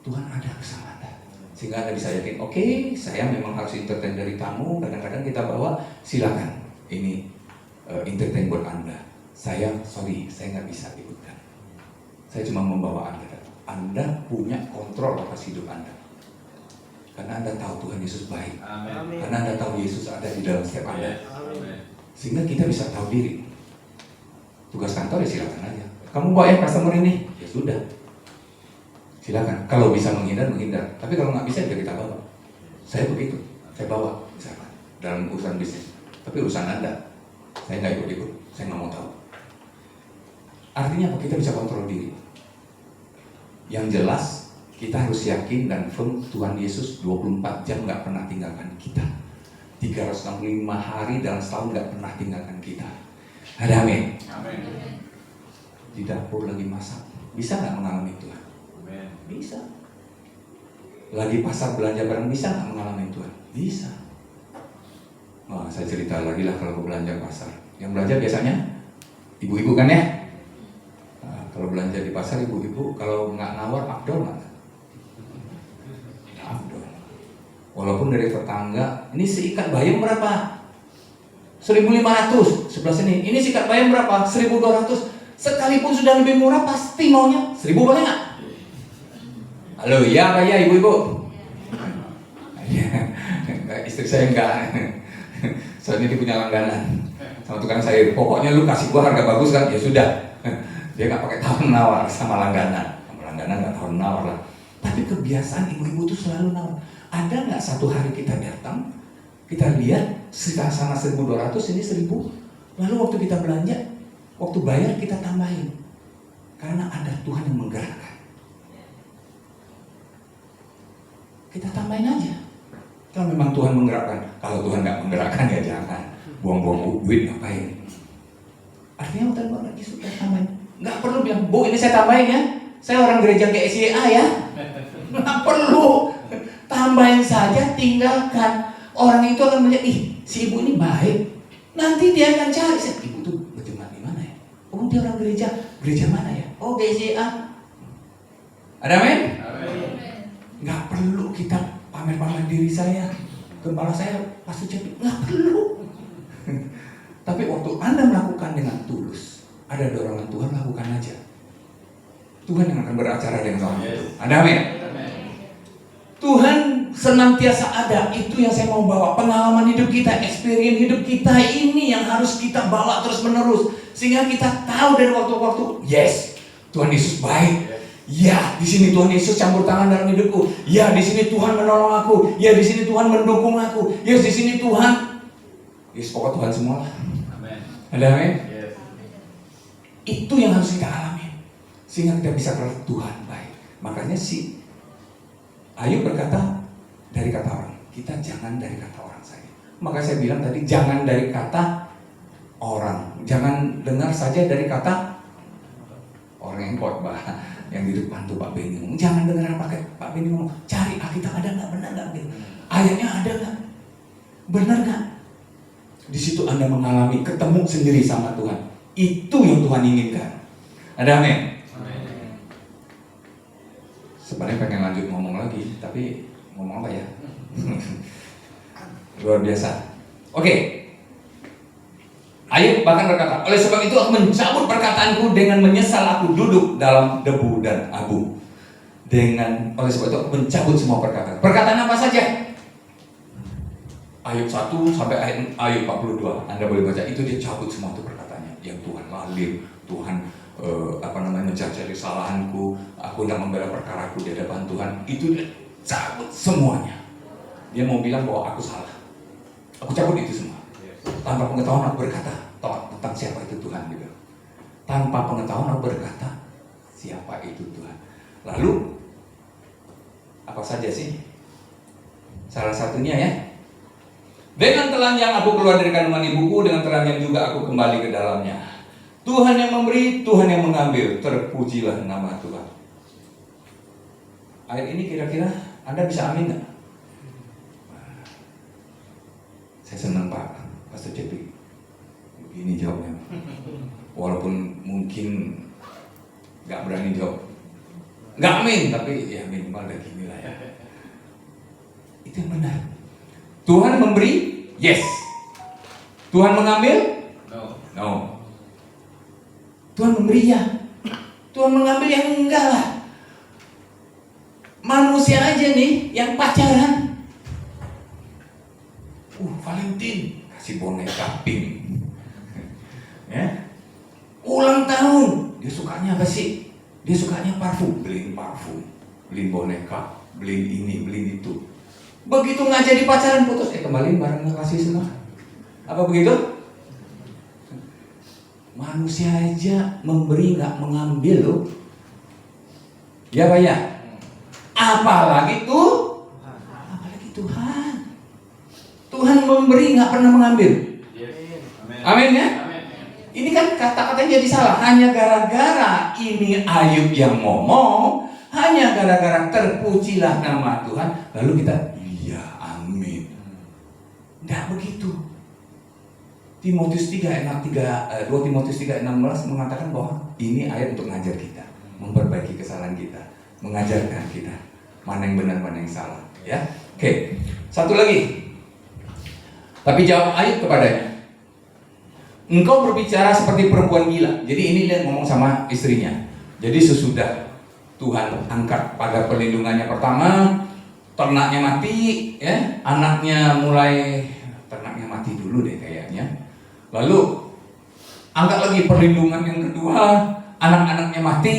Tuhan ada bersama Anda. Sehingga Anda bisa yakin, oke, saya memang harus entertain dari tamu. Kadang-kadang kita bawa, silakan. Ini entertain buat Anda. Saya nggak bisa ikutkan. Saya cuma membawa Anda. Anda punya kontrol atas hidup Anda. Karena Anda tahu Tuhan Yesus baik. Amin. Karena Anda tahu Yesus ada di dalam setiap Anda. Sehingga kita bisa tahu diri. Tugas kantor ya silakan aja. Kamu bawa ya customer ini, ya sudah. Silakan. Kalau bisa menghindar. Tapi kalau nggak bisa ya kita bawa. Saya begitu. Saya bawa misalkan dalam urusan bisnis. Tapi urusan Anda, saya nggak ikut. Saya nggak mau tahu. Artinya apa? Kita bisa kontrol diri. Yang jelas kita harus yakin dan firm Tuhan Yesus 24 jam nggak pernah tinggalkan kita. 365 hari dalam setahun nggak pernah tinggalkan kita. Ada amin. Di dapur lagi masak, bisa nggak mengalami Tuhan? Bisa. Lagi pasar belanja barang, bisa nggak mengalami Tuhan? Bisa. Wah, saya cerita lagi lah kalau belanja pasar. Yang belanja biasanya ibu-ibu kan ya? Nah, kalau belanja di pasar ibu-ibu, kalau nggak nawar, abdol nggak? Abdol. Walaupun dari tetangga, ini seikat bayam berapa? 1.500 sebelah sini. Ini sikat bayam berapa? 1.200. Sekalipun sudah lebih murah, pasti maunya 1.000 boleh nggak? Halo, ya Pak ya ibu-ibu. Istri saya enggak. Soalnya dia punya langganan sama tukang sayur. Pokoknya lu kasih gua harga bagus kan, ya sudah. Dia nggak pakai tawar nawar sama langganan. Sama langganan nggak tawar nawar lah. Tapi kebiasaan ibu-ibu tuh selalu nawar. Ada nggak satu hari kita datang, kita lihat sana 1.200, ini 1.000. Lalu waktu kita belanja, waktu bayar kita tambahin. Karena ada Tuhan yang menggerakkan. Kita tambahin aja. Kalau memang Tuhan menggerakkan. Kalau Tuhan nggak menggerakkan ya jangan. Buang-buang duit ngapain. Artinya Tuhan lagi sudah tambahin. Nggak perlu bilang, Bu ini saya tambahin ya. Saya orang gereja GSIA ya. Nggak perlu. Tambahin saja, tinggalkan. Orang itu akan melihat, ih si ibu ini baik. Nanti dia akan cari, ibu tuh berjemaat di mana ya? Oh dia orang gereja. Gereja mana ya? Oh, GCA. Ada amin? Nggak perlu kita pamer-pamer diri saya. Gembala saya Pastor Cepi. Nggak perlu. Tapi waktu Anda melakukan dengan tulus, ada dorongan Tuhan, lakukan aja. Tuhan yang akan beracara dengan orang itu. Ada amin? Tuhan senantiasa ada. Itu yang saya mau bawa. Pengalaman hidup kita, experience hidup kita ini yang harus kita bawa terus menerus, sehingga kita tahu dari waktu-waktu, yes, Tuhan Yesus baik. Ya, di sini Tuhan Yesus campur tangan dalam hidupku. Ya, di sini Tuhan menolong aku. Ya, di sini Tuhan mendukung aku. Ya, di sini Tuhan. Yes, pokok Tuhan semua lah. Ada amin? Yes. Itu yang harus kita alami, sehingga kita bisa berkata Tuhan baik. Makanya si Ayub berkata dari kata orang, kita jangan dari kata orang saja. Maka saya bilang tadi, jangan dari kata orang, jangan dengar saja dari kata orang yang khotbah, yang di depan tuh Pak Beni ngomong. Jangan dengar apa Pak Beni ngomong, cari Alkitab ada nggak, benar nggak, ayatnya ada nggak, benar nggak. Di situ Anda mengalami, ketemu sendiri sama Tuhan. Itu yang Tuhan inginkan. Ada amin? Sebenarnya pengen lanjut ngomong lagi, tapi ngomong apa ya? Luar biasa. Oke. Ayub bahkan berkata, oleh sebab itu aku mencabut perkataanku dengan menyesal aku duduk dalam debu dan abu. Oleh sebab itu aku mencabut semua perkataan. Perkataan apa saja? Ayub 1 sampai Ayub 42, Anda boleh baca, itu dia cabut semua itu perkataannya. Yang Tuhan lalim, Tuhan mencari kesalahanku, aku tidak membela perkaraku di hadapan Tuhan. Itu dia cabut semuanya. Dia mau bilang bahwa aku salah. Aku cabut itu semua. Tanpa pengetahuan aku berkata tentang siapa itu Tuhan gitu. Tanpa pengetahuan aku berkata siapa itu Tuhan. Lalu apa saja sih? Salah satunya ya, dengan telanjang aku keluar dari kandungan ibuku, dengan telanjang juga aku kembali ke dalamnya. Tuhan yang memberi, Tuhan yang mengambil, terpujilah nama Tuhan. Ayat ini kira-kira Anda bisa amin nggak? Saya senang Pak Pastor Cepi. Begini jawabnya. Walaupun mungkin nggak berani jawab, nggak amin, tapi ya minimal udah gini lah ya. Itu yang benar. Tuhan memberi, yes. Tuhan mengambil, no. Tuhan memberi ya. Tuhan mengambil yang enggak lah. Manusia aja nih yang pacaran. Valentine kasih boneka pink. Ya. Ulang tahun, dia sukanya apa sih? Dia sukanya parfum, beliin parfum, beliin boneka, beliin ini, beliin itu. Begitu nggak jadi pacaran putus, kembaliin barang kasih semua. Apa begitu? Manusia aja memberi nggak mengambil loh. Ya Pak ya. Apalagi Tuhan. Tuhan memberi nggak pernah mengambil. Amin ya. Ini kan kata-katanya jadi salah. Hanya gara-gara ini Ayub yang ngomong, hanya gara-gara terpujilah nama Tuhan, lalu kita iya amin. Nggak begitu. 2 Timotius 3:16 mengatakan bahwa ini ayat untuk mengajar kita, memperbaiki kesalahan kita, mengajarkan kita mana yang benar, mana yang salah. Ya, oke. Satu lagi. Tapi jawab Ayub kepadanya, engkau berbicara seperti perempuan gila. Jadi ini dia ngomong sama istrinya. Jadi sesudah Tuhan angkat pagar perlindungannya pertama, ternaknya mati, ya, ternaknya mati dulu deh kayaknya. Lalu angkat lagi perlindungan yang kedua, anak-anaknya mati,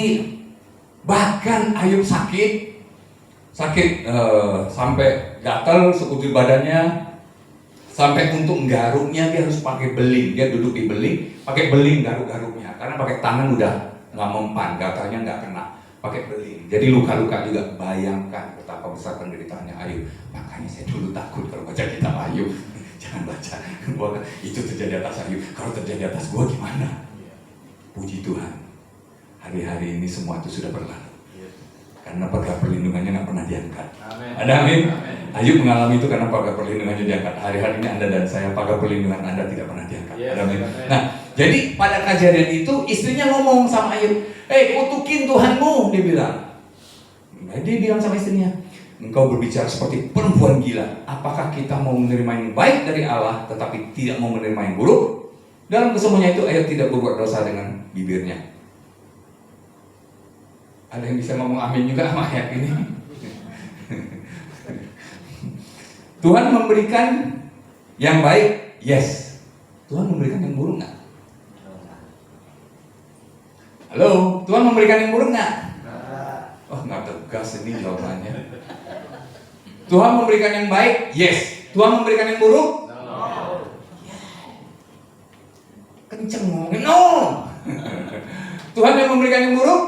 bahkan Ayub sakit sampai gatal sekujur badannya, sampai untuk garuknya dia harus pakai beling. Dia duduk di beling, pakai beling garuk-garuknya, karena pakai tangan udah nggak mempan, gatalnya nggak kena, pakai beling. Jadi luka-luka juga. Bayangkan betapa besar penderitaannya Ayub. Makanya saya dulu takut kalau baca kitab Ayub. Jangan baca, itu terjadi atas Ayub. Kalau terjadi atas gua gimana? Puji Tuhan, hari-hari ini semua itu sudah berlalu. Karena pagar perlindungannya nggak pernah diangkat. Ada amin. Ayub mengalami itu karena pagar perlindungannya diangkat. Hari-hari ini Anda dan saya, pagar perlindungan Anda tidak pernah diangkat. Amin. Nah, jadi pada kejadian itu istrinya ngomong sama Ayub, kutukin Tuhanmu, dia bilang. Nah, dia bilang sama istrinya, engkau berbicara seperti perempuan gila. Apakah kita mau menerima yang baik dari Allah tetapi tidak mau menerima yang buruk? Dalam kesemuanya itu Ayub tidak berbuat dosa dengan bibirnya. Ada yang bisa ngomong amin juga sama ayat ini? Tuhan memberikan yang baik, yes. Tuhan memberikan yang buruk nggak? Halo, Tuhan memberikan yang buruk nggak? Oh, nggak tegas ini jawabannya. Tuhan memberikan yang baik, yes. Tuhan memberikan yang buruk? Kenceng ngomongin, no. Tuhan yang memberikan yang buruk?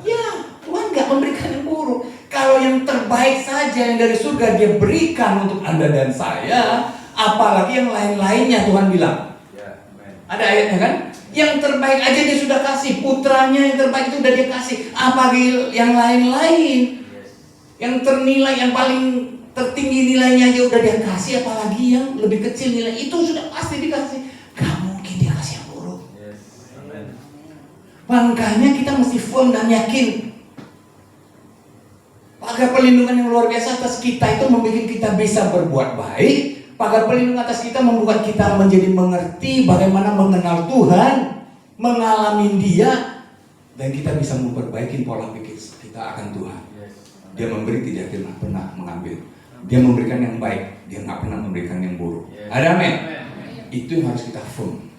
Ya, Tuhan nggak memberikan yang buruk. Kalau yang terbaik saja yang dari surga Dia berikan untuk Anda dan saya, apalagi yang lain-lainnya Tuhan bilang. Ada ayatnya kan? Yang terbaik aja Dia sudah kasih, putranya yang terbaik itu sudah Dia kasih. Apalagi yang lain-lain, yang ternilai, yang paling tertinggi nilainya aja udah Dia kasih, apalagi yang lebih kecil nilai itu sudah pasti dikasih. Gak mungkin Dia kasih yang buruk. Makanya kita mesti firm dan yakin. Pagar perlindungan yang luar biasa atas kita itu membuat kita bisa berbuat baik. Pagar perlindungan atas kita membuat kita menjadi mengerti bagaimana mengenal Tuhan, mengalami Dia, dan kita bisa memperbaiki pola pikir kita akan Tuhan. Dia memberi, tidak pernah mengambil. Dia memberikan yang baik, Dia nggak pernah memberikan yang buruk. Ada amin? Itu yang harus kita firm.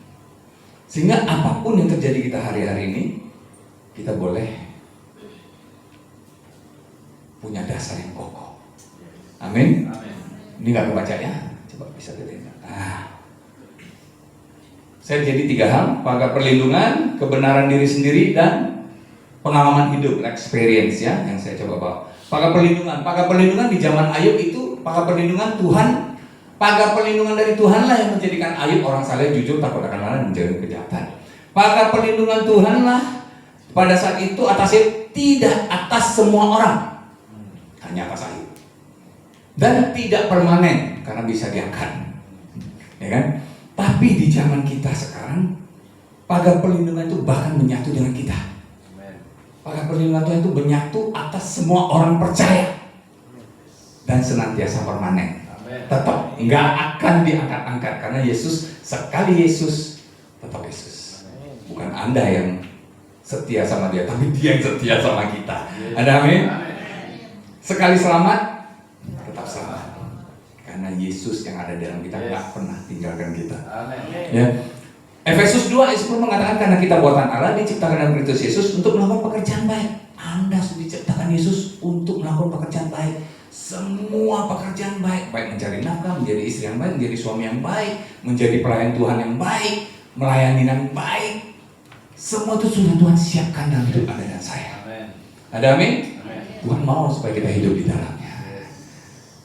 Sehingga apapun yang terjadi kita hari-hari ini, kita boleh punya dasar yang kokoh. Amin. Ini nggak kebaca ya? Coba bisa dilihat. Saya jadi 3 hal: pagar perlindungan, kebenaran diri sendiri, dan pengalaman hidup, experience ya, yang saya coba bawa. Pagar perlindungan di zaman Ayub itu pagar perlindungan Tuhan. Pagar perlindungan dari Tuhan lah yang menjadikan Ayub orang saleh, jujur, takut akan Allah, menjauhi kejahatan. Pagar perlindungan Tuhan lah pada saat itu atasnya tidak atas semua orang, hanya atas Ayub. Dan tidak permanen karena bisa diangkat, ya kan? Tapi di zaman kita sekarang, pagar perlindungan itu bahkan menyatu dengan kita. Pagar perlindungan Tuhan itu menyatu atas semua orang percaya dan senantiasa permanen. Tetap nggak akan diangkat-angkat karena Yesus, sekali Yesus tetap Yesus. Bukan Anda yang setia sama Dia, tapi Dia yang setia sama kita. Ada amin? Sekali selamat, tetap selamat. Karena Yesus yang ada dalam kita nggak pernah tinggalkan kita. Ya. Efesus 2 ayat 10 mengatakan karena kita buatan Allah, diciptakan dalam Kristus Yesus untuk melakukan pekerjaan baik. Anda sudah diciptakan Yesus untuk melakukan pekerjaan baik. Semua pekerjaan baik, baik mencari nafkah, menjadi istri yang baik, menjadi suami yang baik, menjadi pelayan Tuhan yang baik, melayani yang baik. Semua itu sudah Tuhan siapkan dalam hidup Anda dan saya. Ada amin? Tuhan mau supaya kita hidup di dalamnya.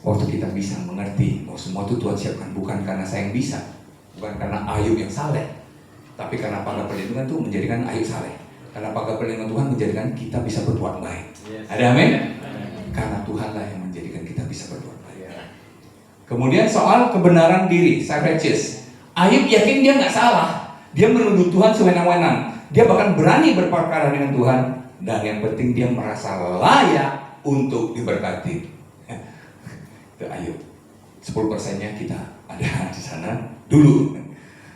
Waktu kita bisa mengerti bahwa semua itu Tuhan siapkan, bukan karena saya yang bisa, bukan karena Ayub yang saleh, tapi karena pagar perlindungan itu menjadikan Ayub saleh. Karena pagar perlindungan Tuhan menjadikan kita bisa berbuat baik. Ada amin? Karena Tuhanlah yang menjadikan kita bisa berbuat baik. Kemudian soal kebenaran diri, self-righteous. Ayub yakin dia nggak salah. Dia menuduh Tuhan sewenang-wenang. Dia bahkan berani berperkara dengan Tuhan. Dan yang penting dia merasa layak untuk diberkati. Itu Ayub. 10%-nya kita ada di sana dulu.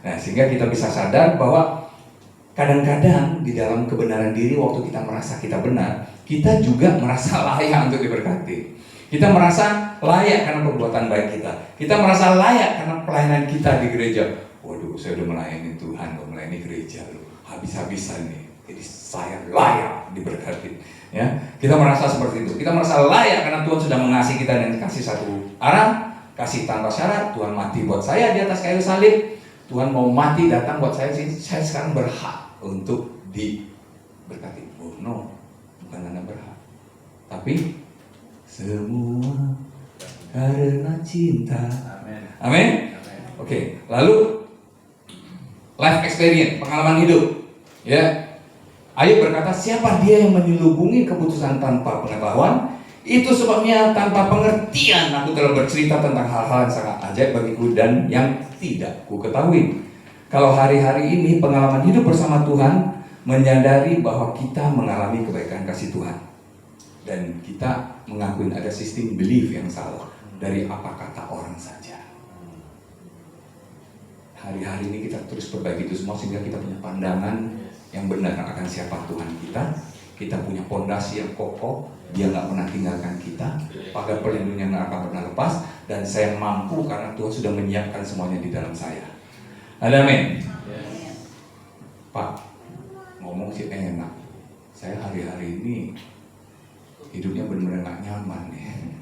Nah, sehingga kita bisa sadar bahwa kadang-kadang di dalam kebenaran diri, waktu kita merasa kita benar, kita juga merasa layak untuk diberkati. Kita merasa layak karena perbuatan baik kita. Kita merasa layak karena pelayanan kita di gereja. Waduh, saya udah melayani Tuhan, udah melayani gereja loh, habis-habisan nih. Jadi saya layak diberkati. Ya, kita merasa seperti itu. Kita merasa layak karena Tuhan sudah mengasihi kita dan kasih satu arah, kasih tanpa syarat. Tuhan mati buat saya di atas kayu salib. Tuhan mau mati datang buat saya. Saya sekarang berhak untuk diberkati. Oh no, bukan Anda berhak, tapi semua karena cinta. Amin. Oke, lalu life experience, pengalaman hidup. Ya, Ayub berkata, siapa dia yang menyelubungi keputusan tanpa pengetahuan? Itu sebabnya tanpa pengertian aku telah bercerita tentang hal-hal yang sangat ajaib bagiku dan yang tidak ku ketahui. Kalau hari-hari ini pengalaman hidup bersama Tuhan, menyadari bahwa kita mengalami kebaikan kasih Tuhan. Dan kita mengakui ada sistem belief yang salah dari apa kata orang saja. Hari-hari ini kita terus perbaiki itu semua sehingga kita punya pandangan yang benar akan siapa Tuhan kita. Kita punya pondasi yang kokoh, Dia nggak pernah tinggalkan kita, pagar perlindungan nggak akan pernah lepas, dan saya mampu karena Tuhan sudah menyiapkan semuanya di dalam saya. Ada amin. Pak, ngomong sih enak. Saya hari-hari ini hidupnya benar-benar nggak nyaman nih.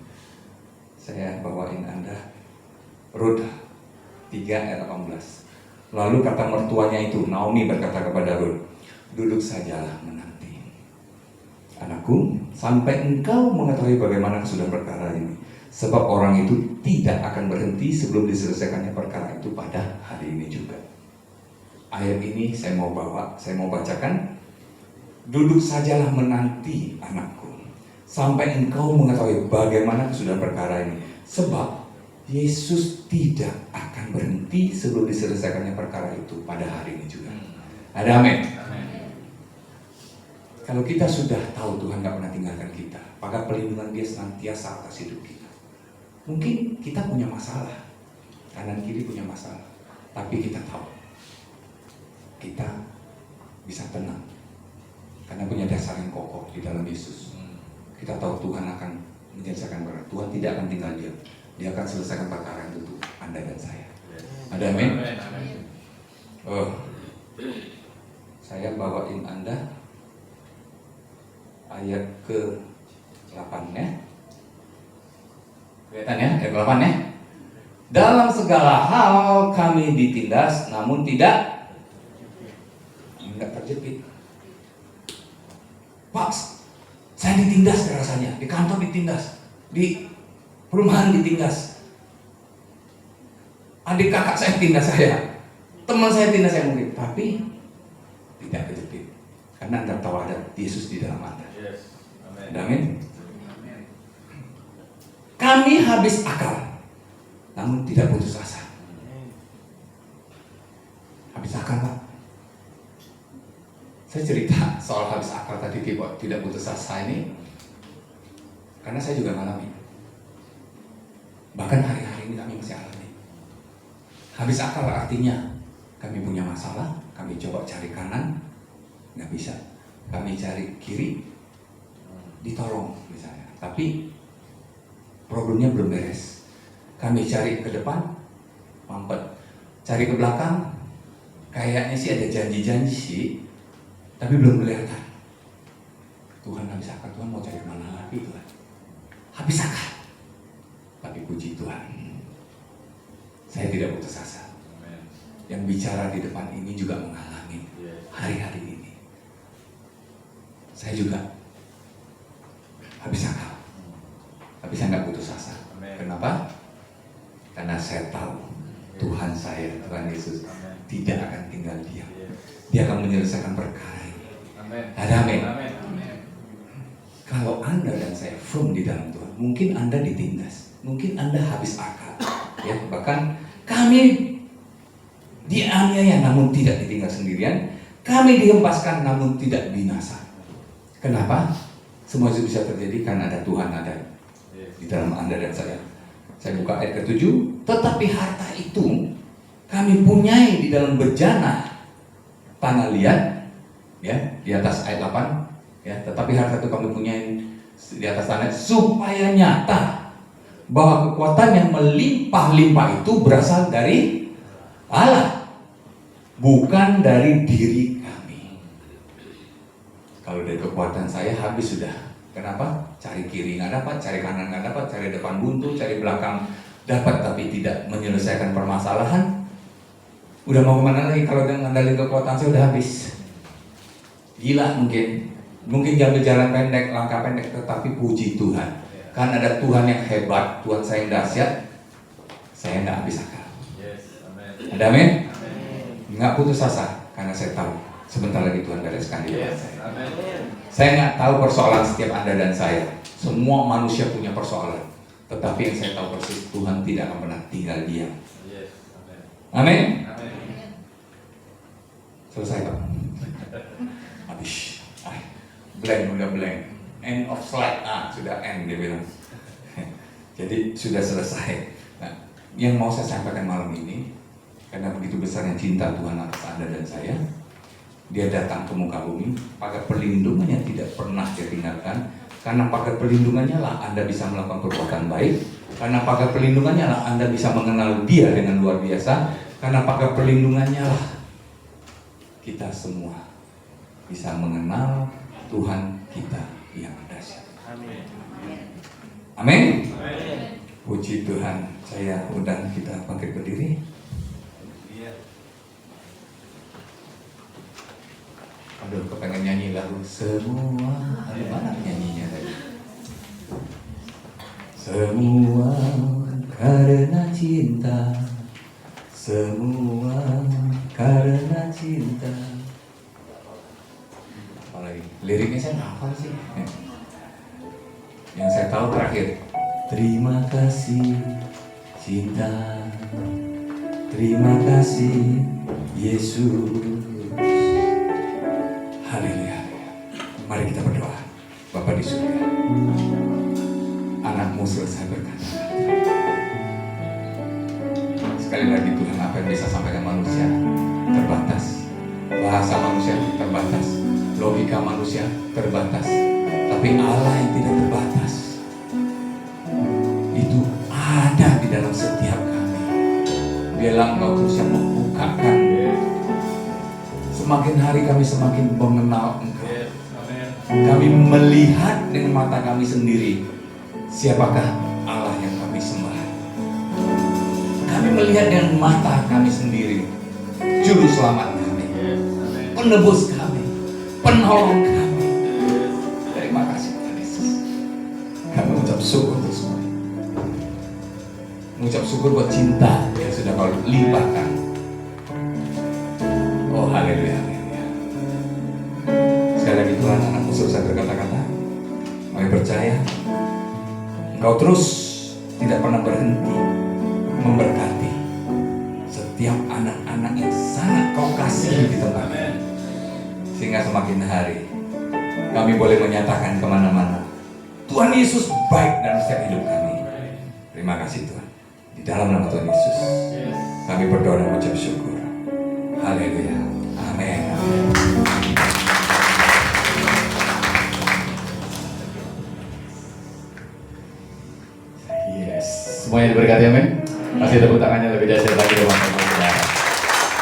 Saya bawain Anda Rut 3 ayat 18. Lalu kata mertuanya itu, Naomi berkata kepada Rut, duduk sajalah menanti, anakku, sampai engkau mengetahui bagaimana kesudahan perkara ini. Sebab orang itu tidak akan berhenti sebelum diselesaikannya perkara itu pada hari ini juga. Ayat ini saya mau bacakan. Duduk sajalah menanti, anakku, sampai engkau mengetahui bagaimana kesudahan perkara ini. Sebab Yesus tidak akan berhenti sebelum diselesaikannya perkara itu pada hari ini juga. Ada amin. Kalau kita sudah tahu Tuhan gak pernah tinggalkan kita, pagar perlindungan Dia senantiasa atas hidup kita. Mungkin kita punya masalah, kanan kiri punya masalah, tapi kita tahu kita bisa tenang karena punya dasar yang kokoh di dalam Yesus. Kita tahu Tuhan akan menyelesaikan perkara. Tuhan tidak akan tinggal diam. Dia akan selesaikan perkara itu untuk Anda dan saya. Ada amin? Oh, saya bawain Anda ayat ke-8 ya. Kelihatan ya, ayat ke-8 ya. Dalam segala hal kami ditindas, namun tidak terjepit. Pak, saya ditindas rasanya, di kantor ditindas, di perumahan ditindas, adik kakak saya tindas saya, teman saya tindas saya mungkin, tapi tidak kejepit karena Anda tahu ada Yesus di dalam Anda. Amin. Kami habis akal, namun tidak putus asa. Habis akal, Pak. Saya cerita soal habis akal tadi, tidak putus asa ini karena saya juga mengalami. Bahkan hari-hari ini kami masih alami. Habis akal artinya kami punya masalah, kami coba cari kanan, nggak bisa. Kami cari kiri, ditolong misalnya. Tapi problemnya belum beres. Kami cari ke depan, mampet. Cari ke belakang, kayaknya sih ada janji-janji sih, tapi belum kelihatan. Tuhan habis akal, Tuhan mau cari kemana lagi Tuhan? Habis akal. Tapi puji Tuhan, saya tidak putus asa. Yang bicara di depan ini juga mengalami hari-hari ini. Saya juga habis akal, tapi saya nggak putus asa. Kenapa? Karena saya tahu Tuhan saya, Tuhan Yesus tidak akan tinggal diam. Dia akan menyelesaikan perkara ini. Ada amin. Kalau Anda dan saya firm di dalam Tuhan, mungkin Anda ditindas, mungkin Anda habis akal, ya. Bahkan kami dianiaya namun tidak ditinggal sendirian, kami dihempaskan namun tidak binasa. Kenapa? Semua itu bisa terjadi karena ada Tuhan ada di dalam Anda dan saya. Saya buka ayat ke-7. Tetapi harta itu kami punyai di dalam bejana tanah liat, ya, di atas ayat 8. Ya, tetapi harta itu kami punyai di atas tanah supaya nyata bahwa kekuatan yang melimpah-limpah itu berasal dari Allah, bukan dari diri kami. Kalau dari kekuatan saya habis sudah. Kenapa? Cari kiri nggak dapat, cari kanan nggak dapat, cari depan buntu, cari belakang dapat tapi tidak menyelesaikan permasalahan. Udah mau kemana lagi kalau dengan ngandalin kekuatan saya udah habis. Gila mungkin jambil jalan pendek, langkah pendek, tetapi puji Tuhan. Karena ada Tuhan yang hebat, Tuhan saya yang dahsyat, saya nggak habis akal. Ada amin? Nggak putus asa, karena saya tahu sebentar lagi Tuhan bereskan di depan saya. Saya nggak tahu persoalan setiap Anda dan saya, Semua manusia punya persoalan, tetapi yang saya tahu persis, Tuhan tidak akan pernah tinggal diam. Amin. Selesai Pak. Habis. Blank, udah blank. End of slide. Sudah end dia bilang. Jadi sudah selesai. Nah, yang mau saya sampaikan malam ini, karena begitu besarnya cinta Tuhan atas Anda dan saya, Dia datang ke muka bumi, pagar perlindungannya tidak pernah dia tinggalkan. Karena pagar perlindungannya lah Anda bisa melakukan perbuatan baik. Karena pagar perlindungannya lah Anda bisa mengenal Dia dengan luar biasa. Karena pagar perlindungannya lah kita semua bisa mengenal Tuhan kita yang dahsyat. Amin. Puji Tuhan. Saya undang kita bangkit berdiri. Aduh, kepengen nyanyi lagu semua. Ada mana nyanyinya tadi? Semua karena cinta. Semua karena cinta. Apalagi liriknya saya nggak hafal sih. Yang saya tahu terakhir, terima kasih cinta, terima kasih Yesus. Haleluya. Mari kita berdoa. Bapa di surga, anakmu selesai berkata. Sekali lagi Tuhan, apa yang bisa sampaikan manusia terbatas. Bahasa manusia terbatas, logika manusia terbatas. Tapi Allah yang tidak terbatas itu ada di dalam setiap kami. Biarlah Engkau terus yang membukakan. Semakin hari kami semakin mengenal Engkau. Kami melihat dengan mata kami sendiri siapakah Allah yang kami sembah. Kami melihat dengan mata kami sendiri Juru Selamat kami, Penebus kami, Penolong kami. Terima kasih Tuhan Yesus. Kami mengucap syukur untuk semua. Mengucap syukur buat cinta yang sudah Kau limpahkan. Oh haleluya, haleluya. Sekali lagi Tuhan, anakmu selesai berkata-kata. Kami percaya Engkau terus tidak pernah berhenti memberkati setiap anak-anak yang sangat Kau kasihi di tempat ini. Sehingga semakin hari kami boleh menyatakan kemana-mana Tuhan Yesus baik dalam setiap hidup kami. Terima kasih Tuhan. Di dalam nama Tuhan Yesus kami berdoa dan mengucap syukur. Haleluya. Amin. Yes. Semuanya diberkati, amin. Masih tepuk tangannya lebih dahsyat lagi teman-teman saudara.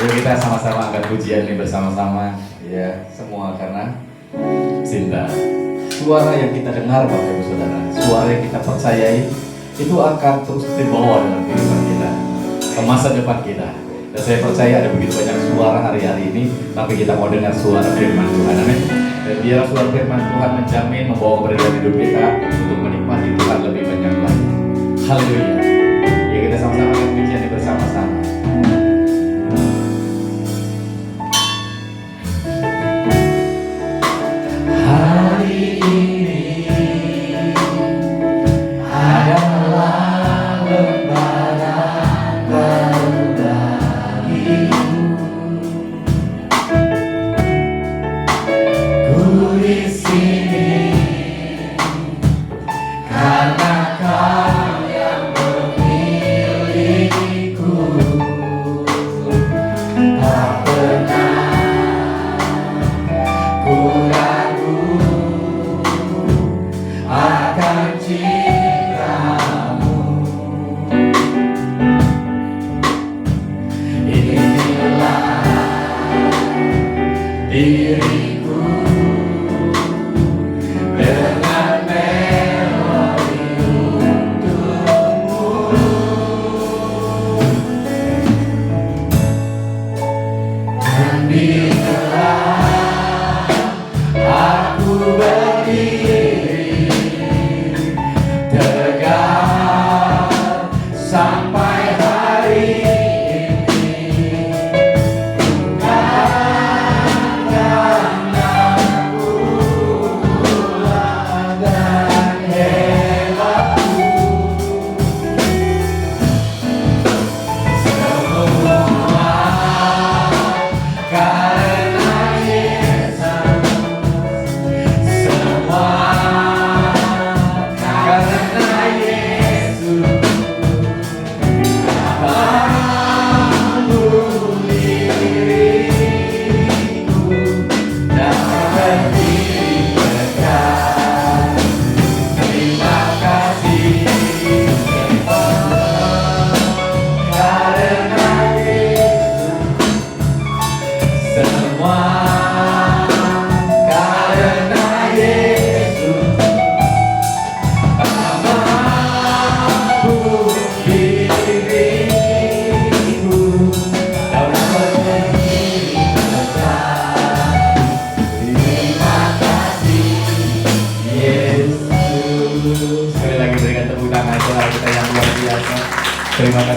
Yuk kita sama-sama angkat pujian ini bersama-sama. Ya, semua karena cinta. Suara yang kita dengar Bapak Ibu Saudara, suara yang kita percayai itu akan terus dibawa dalam kehidupan kita, ke masa depan kita. Dan saya percaya ada begitu banyak suara hari-hari ini, tapi kita mau dengar suara firman Tuhan, amin. Dan biar suara firman Tuhan menjamin membawa keberkatan hidup kita untuk menikmati Tuhan lebih banyak lagi. Haleluya. Ya kita sama-sama akan pujian ini bersama-sama. Hari ini adalah lembaran bagiku. Ku di sini karena Kau yang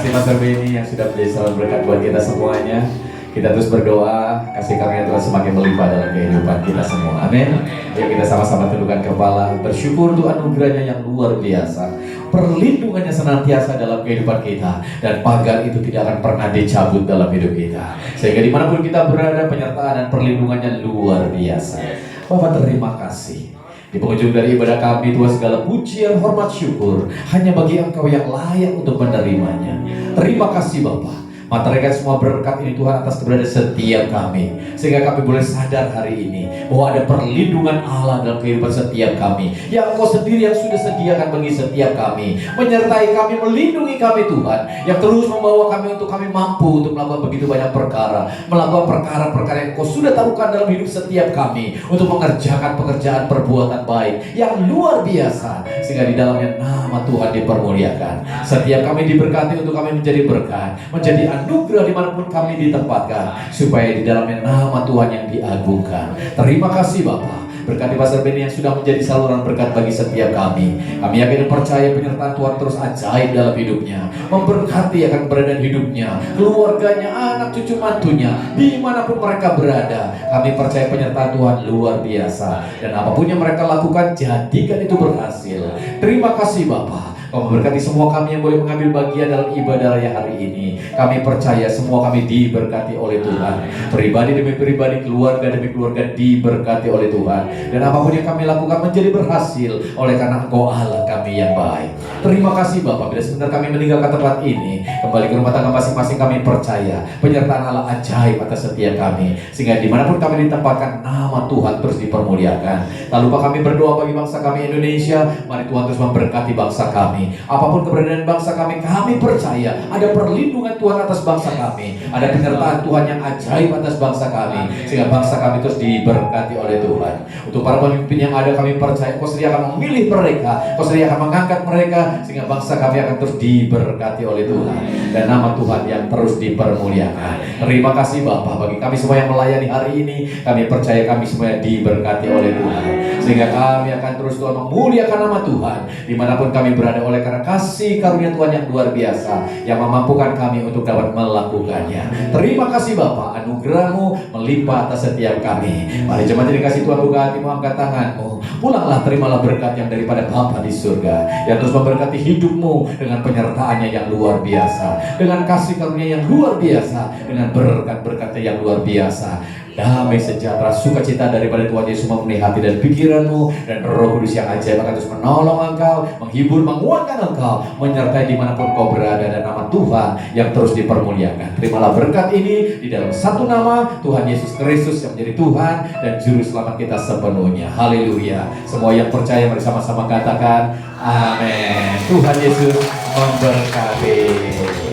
kasih Pastor Benny yang sudah menjadi salam berkat buat kita semuanya. Kita terus berdoa, kasih karunia Tuhan semakin melimpah dalam kehidupan kita semua. Amin. Yuk kita sama-sama tundukkan kepala, bersyukur untuk anugerahnya yang luar biasa, perlindungannya senantiasa dalam kehidupan kita, dan pagar itu tidak akan pernah dicabut dalam hidup kita. Sehingga dimanapun kita berada, penyertaan dan perlindungannya luar biasa. Bapak terima kasih. Di penghujung dari ibadah kami, Tuhan, segala pujian, hormat, syukur hanya bagi Engkau yang layak untuk menerimanya. Terima kasih Bapak. Materaikan semua berkat ini Tuhan atas keberadaan setiap kami, sehingga kami boleh sadar hari ini bahwa ada perlindungan Allah dalam kehidupan setiap kami, yang Engkau sendiri yang sudah sediakan bagi setiap kami, menyertai kami, melindungi kami Tuhan, yang terus membawa kami untuk kami mampu untuk melakukan begitu banyak perkara, melakukan perkara-perkara yang Engkau sudah taruhkan dalam hidup setiap kami, untuk mengerjakan pekerjaan perbuatan baik yang luar biasa, sehingga di dalamnya nama Tuhan dipermuliakan. Setiap kami diberkati untuk kami menjadi berkat, menjadi anugerah dimanapun kami ditempatkan, supaya di dalamnya nama Tuhan yang diagungkan. Terima kasih Bapa. Berkati Pastor Benny yang sudah menjadi saluran berkat bagi setiap kami. Kami yakin dan percaya penyertaan Tuhan terus ajaib dalam hidupnya, memberkati akan keberadaan hidupnya, keluarganya, anak cucu mantunya, dimanapun mereka berada. Kami percaya penyertaan Tuhan luar biasa, dan apapun yang mereka lakukan, jadikan itu berhasil. Terima kasih Bapa. Kau memberkati semua kami yang boleh mengambil bagian dalam ibadah raya hari ini. Kami percaya semua kami diberkati oleh Tuhan. Pribadi demi pribadi, keluarga demi keluarga diberkati oleh Tuhan. Dan apapun yang kami lakukan menjadi berhasil oleh karena Engkau Allah kami yang baik. Terima kasih Bapak. Bila sebentar kami meninggalkan tempat ini, kembali ke rumah tangga masing-masing, kami percaya penyertaan Allah ajaib atas setiap kami, sehingga dimanapun kami ditempatkan, nama Tuhan terus dipermuliakan. Tak lupa kami berdoa bagi bangsa kami Indonesia. Mari Tuhan terus memberkati bangsa kami. Apapun keberadaan bangsa kami percaya ada perlindungan Tuhan atas bangsa kami, ada penyertaan Tuhan yang ajaib atas bangsa kami, sehingga bangsa kami terus diberkati oleh Tuhan. Untuk para pemimpin yang ada, kami percaya Kau sendiri akan memilih mereka, Kau sendiri akan mengangkat mereka, sehingga bangsa kami akan terus diberkati oleh Tuhan, dan nama Tuhan yang terus dipermuliakan. Terima kasih Bapak bagi kami semua yang melayani hari ini. Kami percaya kami semua diberkati oleh Tuhan, sehingga kami akan terus Tuhan memuliakan nama Tuhan dimanapun kami berada, oleh karena kasih karunia Tuhan yang luar biasa yang memampukan kami untuk dapat melakukannya. Terima kasih Bapa, anugerah-Mu melimpah atas setiap kami. Mari jemaat ini kasih Tuhan, buka hatimu, angkat tanganmu, pulanglah, terimalah berkat yang daripada Bapa di surga, yang terus memberkati hidupmu dengan penyertaannya yang luar biasa, dengan kasih karunia yang luar biasa, dengan berkat-berkatnya yang luar biasa. Damai sejahtera, sukacita daripada Tuhan Yesus memenuhi hati dan pikiranmu, dan Roh Kudus yang ajaib akan terus menolong engkau, menghibur, menguatkan engkau, menyertai dimanapun kau berada, dan nama Tuhan yang terus dipermuliakan. Terimalah berkat ini di dalam satu nama Tuhan Yesus Kristus yang menjadi Tuhan dan Juru Selamat kita sepenuhnya. Haleluya. Semua yang percaya mari sama-sama katakan amin. Tuhan Yesus memberkati.